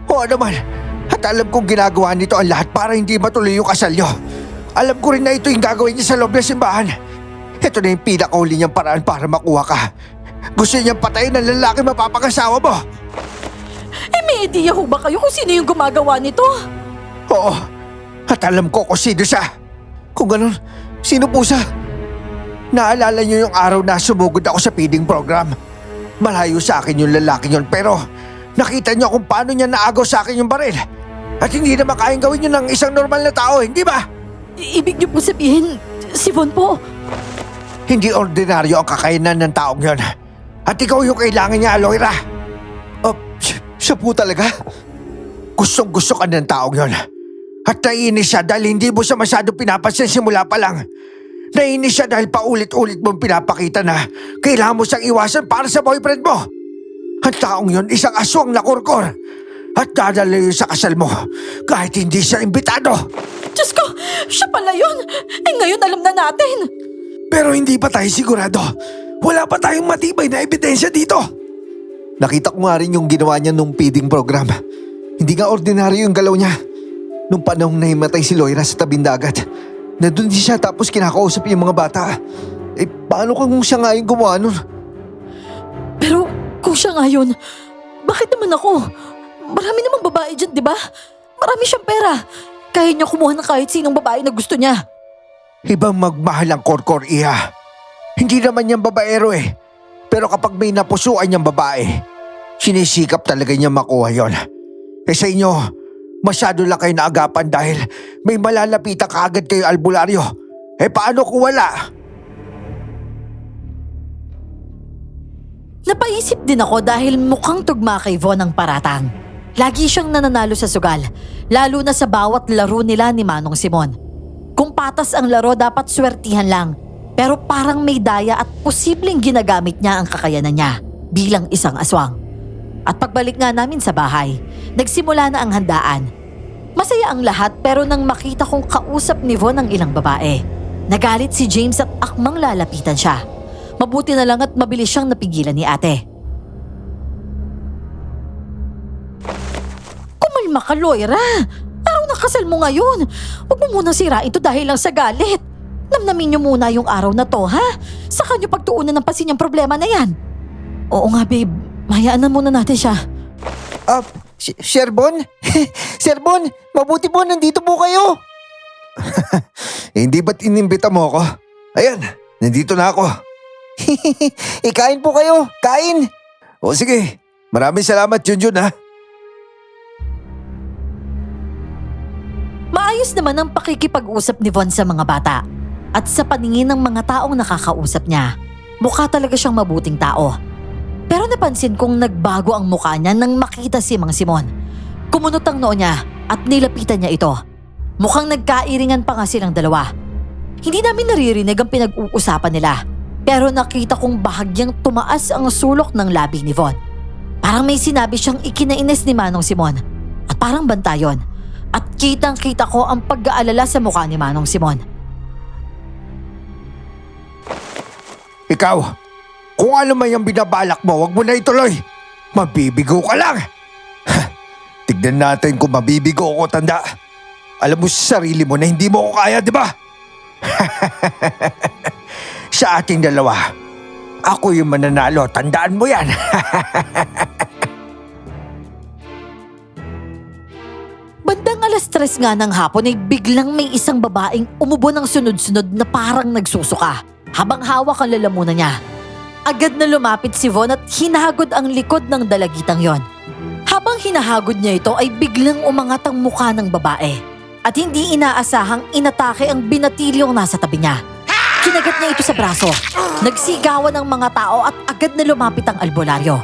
Oo naman. At alam kong ginagawa nito ang lahat para hindi matuloy yung kasal nyo. Alam ko rin na ito yung gagawin niya sa loob ng simbahan. Ito na yung pinakahuli niyang paraan para makuha ka. Gusto niyang patayin ang lalaki mapapangasawa mo. Eh may idea ho ba kayo kung sino yung gumagawa nito? Oo. At alam ko kung sino siya. Kung ganun, sino po siya? Naalala niyo yung araw na sumugod ako sa feeding program. Malayo sa akin yung lalaki yun pero nakita niyo kung paano niya naagaw sa akin yung baril. At hindi naman kayang gawin yun ng isang normal na tao, hindi ba? Ibig niyo po sabihin, si Von po? Hindi ordinaryo ang kakayanan ng taong yun. At ikaw yung kailangan niya, Loira. Siya po talaga? Gustong gusto ka ng taong yun. At naiinis siya dahil hindi mo siya masyado pinapansin simula pa lang. Naiinis siya dahil paulit-ulit mong pinapakita na kailangan mo siyang iwasan para sa boyfriend mo. Ang taong yun isang aswang na kurkur. At dadalayo sa kasal mo kahit hindi siya imbitado. Diyos ko, siya pala yun. Eh ngayon alam na natin. Pero hindi pa tayo sigurado. Wala pa tayong matibay na ebidensya dito. Nakita ko nga rin yung ginawa niya nung feeding program. Hindi nga ordinaryo yung galaw niya. Nung panahong nahimatay si Loira sa tabing dagat, nandun din siya tapos kinakausap yung mga bata. Eh paano kung siya nga yung gumawa nun? Pero kung siya nga yun, bakit naman ako? Marami namang babae dyan, di ba? Marami siyang pera. Kaya niya kumuha ng kahit sinong babae na gusto niya. Ibang magmahal ang korkor, Iha. Hindi naman niyang babaero eh. Pero kapag may napusuan niyang babae, sinisikap talaga niya makuha yon. Eh sa inyo, masyado lang kayo naagapan dahil may malalapitan kaagad kayo albularyo. Eh paano kung wala? Napaisip din ako dahil mukhang tugma kay Von ang paratang. Lagi siyang nananalo sa sugal, lalo na sa bawat laro nila ni Manong Simon. Kung patas ang laro dapat swertihan lang, pero parang may daya at posibleng ginagamit niya ang kakayanan niya bilang isang aswang. At pagbalik nga namin sa bahay, nagsimula na ang handaan. Masaya ang lahat pero nang makita kong kausap ni Von ang ilang babae, nagalit si James at akmang lalapitan siya. Mabuti na lang at mabilis siyang napigilan ni ate. Kumalma ka, Loira. Araw na kasal mo ngayon. Huwag mo muna sirain ito dahil lang sa galit. Namnamin niyo muna yung araw na to, ha? Saka niyo pagtuunan ng pansin yung problema na yan. Oo nga, babe. Hayaan na muna natin siya. Sir Bon? Sir Bon, mabuti po nandito po kayo. Hindi ba't inimbita mo ako? Ayan, nandito na ako. Ikain po kayo, kain. O sige, maraming salamat Junjun ha. Maayos naman ang pakikipag-usap ni Von sa mga bata. At sa paningin ng mga taong nakakausap niya, mukha talaga siyang mabuting tao. Pero napansin kong nagbago ang mukha niya nang makita si Mang Simon. Kumunot ang noo niya at nilapitan niya ito. Mukhang nagkairingan pa nga silang dalawa. Hindi namin naririnig ang pinag-uusapan nila. Pero nakita kong bahagyang tumaas ang sulok ng labi ni Von. Parang may sinabi siyang ikinainis ni Manong Simon. At parang bantayon. At kitang-kita ko ang pag-aalala sa mukha ni Manong Simon. Ikaw, kung ano man yung binabalak mo, wag mo na ituloy. Mabibigo ka lang. Tignan natin kung mabibigo ako, tanda. Alam mo sa sarili mo na hindi mo ako kaya, di ba? Sa ating dalawa, ako yung mananalo. Tandaan mo yan. Bandang 3:00 nga ng hapon ay biglang may isang babaeng umubo ng sunod-sunod na parang nagsusuka habang hawak ang lalamunan niya. Agad na lumapit si Von at hinagod ang likod ng dalagitang yon. Habang hinahagod niya ito ay biglang umangat ang mukha ng babae at hindi inaasahang inatake ang binatilyong nasa tabi niya. Kinagat niya ito sa braso. Nagsigawan ang mga tao at agad na lumapit ang albularyo.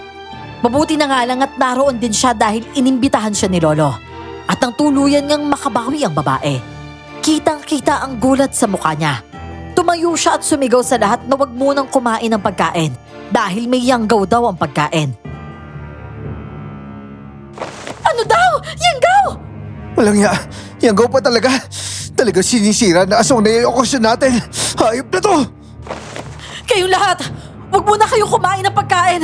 Mabuti na nga lang at naroon din siya dahil inimbitahan siya ni Lolo. At ang tuluyan ngang makabawi ang babae. Kitang-kita ang gulat sa mukha niya. Tumayo siya at sumigaw sa lahat na wag munang kumain ng pagkain dahil may yanggaw daw ang pagkain. Ano daw? Yanggaw! Walang yanggaw pa talaga. Talaga sinisira na aswang na yung okasyon natin. Hayop na to! Kayong lahat, wag muna kayong kumain ng pagkain.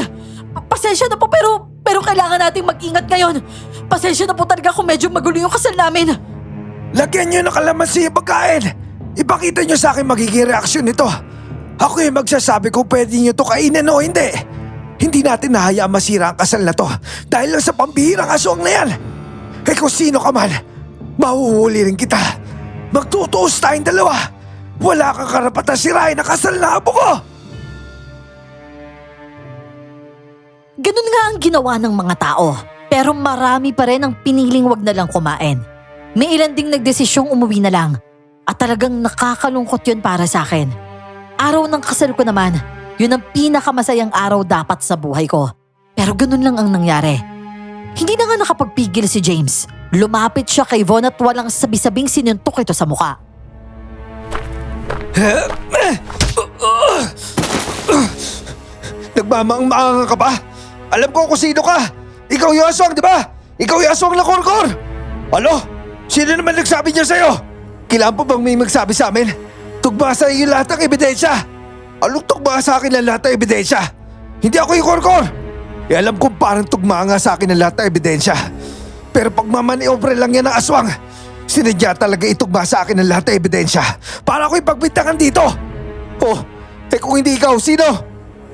Pasensya na po pero kailangan nating mag-ingat ngayon. Pasensya na po talaga kung medyo magulo yung kasal namin. Lagyan nyo ng kalamansi yung pagkain. Ipakita nyo sa akin magiging reaksyon nito. Ako yung magsasabi kung pwede nyo to kainin o hindi. Hindi natin nahayaan masira ang kasal na to dahil lang sa pambihirang aswang na yan. Kaya kung sino ka man, mahuhuli rin kita. Magtutuos tayong dalawa. Wala kang karapatan sirain ang kasal na apo ko. Ganun nga ang ginawa ng mga tao. Pero marami pa rin ang piniling wag na lang kumain. May ilan ding nagdesisyong umuwi na lang. At talagang nakakalungkot yun para sa akin. Araw ng kasal ko naman, yun ang pinakamasayang araw dapat sa buhay ko. Pero ganun lang ang nangyari. Hindi na nga nakapagpigil si James. Lumapit siya kay Von at walang sabi-sabing sinuntok ito sa mukha. Nagmamaang-maangan ka ba? Alam ko kung sino ka. Ikaw yung aswang, di ba? Ikaw yung aswang na korkor. Ano? Sino naman nagsabi niya sa'yo? Kailan pa bang may magsabi sa amin? Tugma sa iyo lahat ng ebidensya. Anong tugma sa akin ang lahat ng ebidensya? Hindi ako yung korkor. Alam kong parang tugma nga sa akin ang lahat ng ebidensya. Pero pag mamaniobra lang yan ng aswang, sinadya talaga itugma sa akin ang lahat ng ebidensya para ako ipagbintangan dito. Oh, kung hindi ikaw, sino?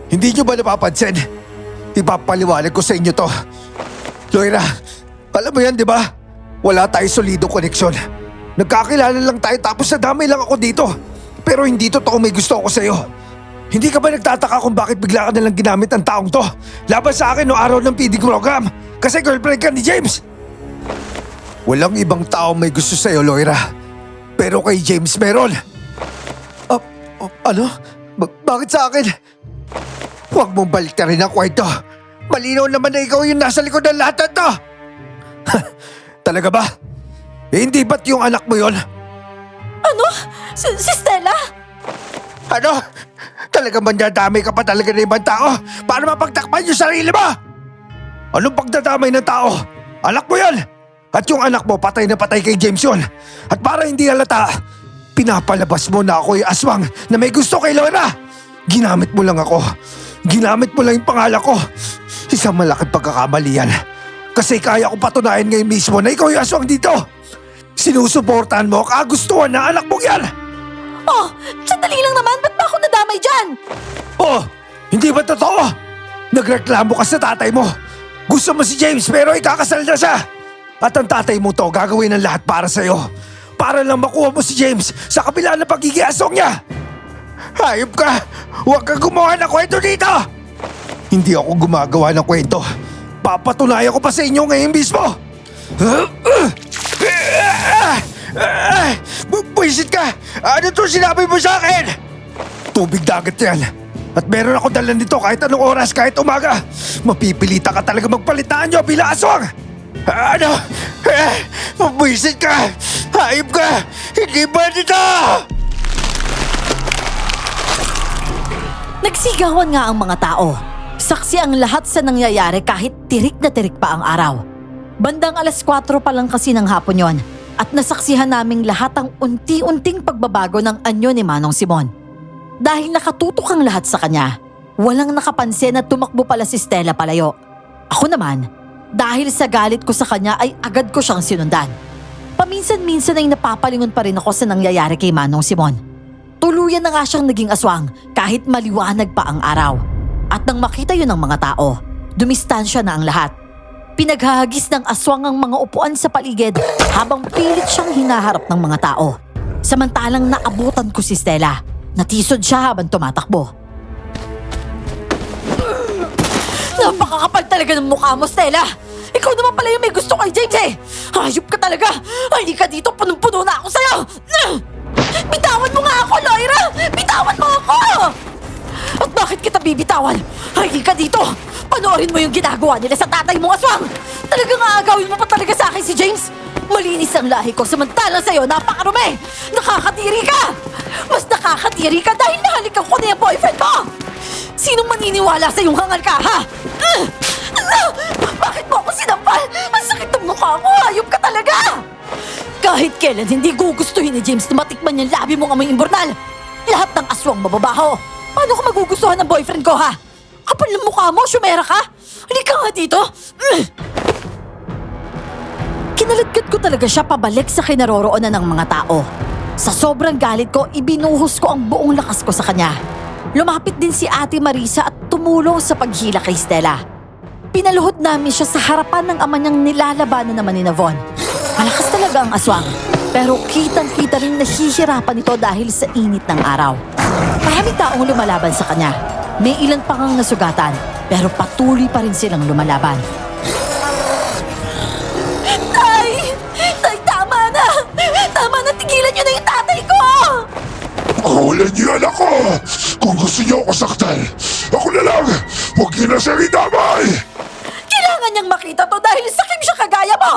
Hindi nyo ba napapansin? Ipapaliwanag ko sa inyo to. Loira, alam mo yan, di ba? Wala tayong solido koneksyon. Nagkakilala lang tayo tapos nadamay lang ako dito. Pero hindi totoo may gusto ako sa'yo. Hindi ka ba nagtataka kung bakit bigla ka nalang ginamit ang taong to? Laban sa akin no araw ng PD program. Kasi girlfriend ka ni James. Walang ibang tao may gusto sa'yo, Loira. Pero kay James meron. Ano? Bakit sa akin? Huwag mong baliktarin ang kwento. Malinaw naman na ikaw yung nasa likod ng lahat to. Talaga ba? Hindi ba't yung anak mo yon? Ano? Si Stella? Ano? Talagang mandadamay ka pa talaga ng ibang tao para mapagtakpan yung sarili mo? Anong pagdadamay ng tao? Anak mo yan! At yung anak mo patay na patay kay James yun. At para hindi halata, pinapalabas mo na ako yung aswang na may gusto kay Laura. Ginamit mo lang ako. Ginamit mo lang yung pangalan ko. Isang malaking pagkakamali yan. Kasi kaya ko patunayan ngayon mismo na ikaw yung aswang dito. Sinusuportahan mo ang kagustuhan ng anak mong yan. Oh, sandali lang naman. Ba't ba ako nadamay dyan? Oh, hindi ba totoo? Nagreklamo ka sa tatay mo. Gusto mo si James pero ikakasal na siya. At ang tatay mo to gagawin ng lahat para sa'yo. Para lang makuha mo si James sa kabila ng pagiging aswang niya. Hayop ka! Huwag kang gumawa ng kwento dito! Hindi ako gumagawa ng kwento. Papatunayan ko pa sa inyo ngayon mismo! Buisit ka! Ano to sinabi mo sa akin? Tubig dagat yan. At meron ako dalan dito kahit anong oras, kahit umaga. Mapipilita ka talaga magpalitaan nyo bilang aswang! Ano? Buisit ka! Hayop ka! Hindi ba dito? Nagsigawan nga ang mga tao. Saksi ang lahat sa nangyayari kahit tirik na tirik pa ang araw. Bandang 4:00 pa lang kasi ng hapon yon at nasaksihan naming lahat ang unti-unting pagbabago ng anyo ni Manong Simon. Dahil nakatutok ang lahat sa kanya, walang nakapansin na tumakbo pala si Stella palayo. Ako naman, dahil sa galit ko sa kanya ay agad ko siyang sinundan. Paminsan-minsan ay napapalingon pa rin ako sa nangyayari kay Manong Simon. Tuluyan na nga siyang naging aswang kahit maliwanag pa ang araw. At nang makita yun ng mga tao, dumistansya na ang lahat. Pinaghahagis ng aswang ang mga upuan sa paligid habang pilit siyang hinaharap ng mga tao. Samantalang naabutan ko si Stella. Natisod siya habang tumatakbo. Napakakapal talaga ng mukha mo, Stella! Ikaw naman pala yung may gusto kay James eh! Hayop ka talaga! Hindi ka dito, punong-puno na ako sa'yo! Bitawan mo nga ako, Loira! Bitawan mo ako! At bakit kita bibitawan? Hindi ka dito! Panoorin mo yung ginagawa nila sa tatay mong aswang! Talagang aagawin mo pa talaga sa akin si James? Malinis ang lahi ko samantalang sa'yo napakarumi! Nakakatiri ka! Mas nakakatiri ka dahil nahalikan ko na yung boyfriend mo! Sinong maniniwala sa iyong hangal ka, ha? Bakit mo ako sinampal? Ang sakit ng mukha ko! Hayop ka talaga! Kahit kailan hindi gugustuhin ni James na matikman yung labi mong amoy imburnal. Lahat ng aswang mababaho. Paano ko magugustuhan ng boyfriend ko, ha? Kapal ng mukha mo, syumera ka? Halika nga dito. Kinaladkad ko talaga siya pabalik sa kinaroroonan ng mga tao. Sa sobrang galit ko, ibinuhos ko ang buong lakas ko sa kanya. Lumapit din si Ate Marisa at tumulong sa paghila kay Stella. Pinaluhod namin siya sa harapan ng ama niyang nilalabanan naman ni Navon. Malakas talaga ang aswang, pero kitang-kita rin nahihirapan ito dahil sa init ng araw. Maraming taong lumalaban sa kanya. May ilan pa ngang nasugatan, pero patuloy pa rin silang lumalaban. Tay! Tay, tama na! Tama na, tigilan niyo na yung tatay ko! Kawalan niyo yan ako! Kung gusto niyo ako saktan, ako na lang! Huwag niyo na siyang idamay! Kailangan niyang makita to dahil sakim siya kagaya mo!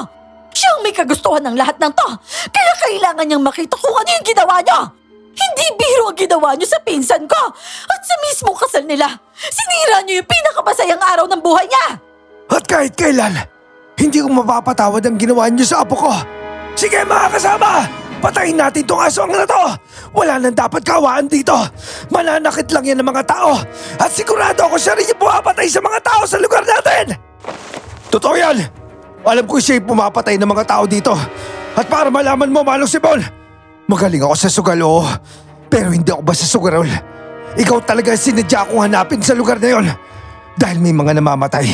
Siyang may kagustuhan ng lahat ng to, kaya kailangan niyang makita kung ano yung ginawa niyo! Hindi biro ang ginawa niyo sa pinsan ko! At sa mismong kasal nila, sinira niyo yung pinakamasayang araw ng buhay niya! At kahit kailan, hindi ko mapapatawad ang ginawa niyo sa apo ko. Sige mga kasama, patayin natin tong aswang na to. Wala nang dapat kawaan dito. Mananakit lang yan ng mga tao. At sigurado ako siya rin yung pumapatay sa mga tao sa lugar natin. Totoo yan. Alam ko siya yung pumapatay ng mga tao dito. At para malaman mo, Manong Simon, magaling ako sa sugal, oo. Pero hindi ako basta sugarol. Ikaw talaga sinadya kong hanapin sa lugar na yon. Dahil may mga namamatay.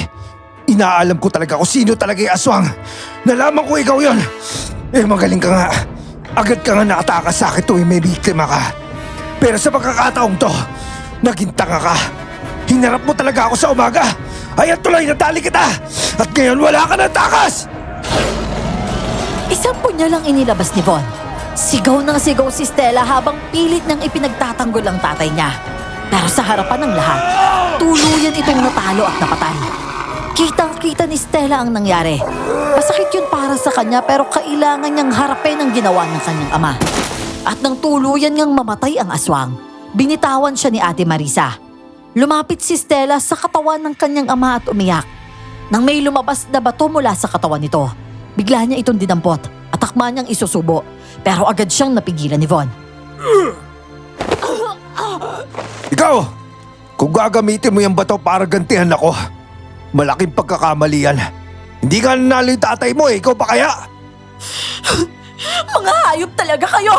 Inaalam ko talaga kung sino talaga yung aswang. Nalaman ko ikaw yon. Eh magaling ka nga. Agad ka nga nakatakas sa akin tuwing may biktima ka. Pero sa pagkakataong to, naging tanga ka. Hinarap mo talaga ako sa umaga. Ayan tuloy, natali kita. At ngayon wala ka ng takas. Isang punya lang inilabas ni Von. Sigaw ng sigaw si Stella habang pilit nang ipinagtatanggol ang tatay niya. Pero sa harapan ng lahat, tuluyan itong natalo at napatay. Kitang-kita ni Stella ang nangyari. Masakit yun para sa kanya pero kailangan niyang harapin ang ginawa ng kanyang ama. At nang tuluyan niyang mamatay ang aswang, binitawan siya ni Ate Marisa. Lumapit si Stella sa katawan ng kanyang ama at umiyak. Nang may lumabas na bato mula sa katawan nito, bigla niya itong dinampot at takma niyang isusubo. Pero agad siyang napigilan ni Von. Ikaw! Kung gagamitin mo yung bato para gantihan ako, malaking pagkakamali yan. Hindi ka nanalo yung tatay mo eh, ikaw pa kaya? Mga hayop talaga kayo!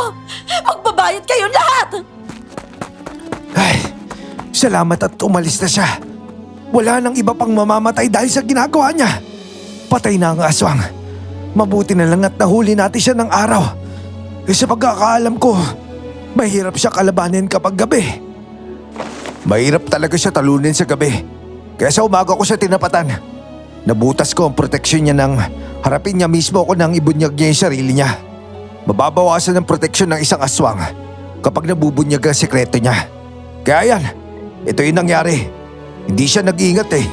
Magbabayad kayo lahat! Ay, salamat at umalis na siya. Wala nang iba pang mamamatay dahil sa ginagawa niya. Patay na ang aswang. Mabuti na lang at nahuli natin siya ng araw. Sa pagkakaalam ko, mahirap siya kalabanin kapag gabi. Mahirap talaga siya talunin sa gabi. Kaya sa umaga ko siya tinapatan. Nabutas ko ang proteksyon niya nang harapin niya mismo ako nang ibunyag niya yung sarili niya. Mababawasan ang proteksyon ng isang aswang kapag nabubunyag ang sekreto niya. Kaya yan, ito yung nangyari. Hindi siya nag-iingat eh.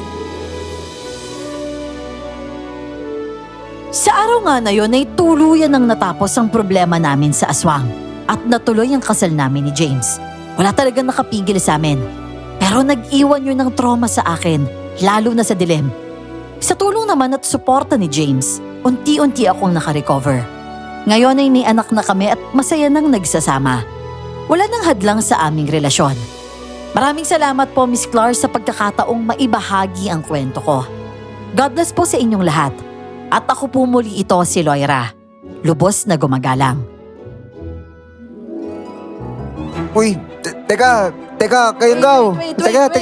Sa araw nga na yun ay tuluyan nang natapos ang problema namin sa aswang at natuloy ang kasal namin ni James. Wala talagang nakapigil sa amin. Pero nag-iwan yun ng trauma sa akin, lalo na sa dilim. Sa tulong naman at suporta ni James, unti-unti akong nakarecover. Ngayon ay may anak na kami at masaya nang nagsasama. Wala nang hadlang sa aming relasyon. Maraming salamat po Miss Clark sa pagkakataong maibahagi ang kwento ko. God bless po sa inyong lahat. At ako po muli ito si Loira. Lubos na gumagalang. Uy, teka, kayong gaw. wait. Teka.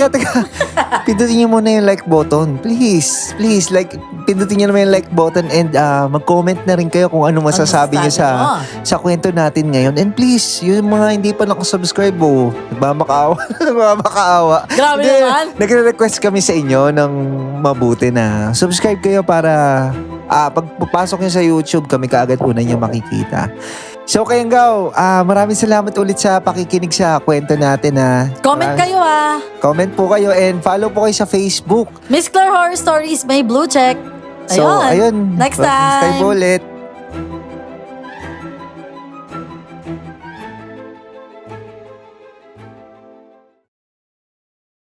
Pindutin niyo muna yung like button. Please, like, pindutin niyo naman yung like button and mag-comment na rin kayo kung ano masasabi niyo sa kwento natin ngayon. And please, yung mga hindi pa nakasubscribe nagmamakaawa. Grabe naman. Nagre-request kami sa inyo ng mabuti na subscribe kayo para pagpapasok niyo sa YouTube, kami kaagad una niyo makikita. So kayong gaw, maraming salamat ulit sa pakikinig sa kwento natin. Comment kayo Comment po kayo and follow po kayo sa Facebook. Miss Claire Horror Stories may blue check. So, ayun. Next Next time time. po ulit.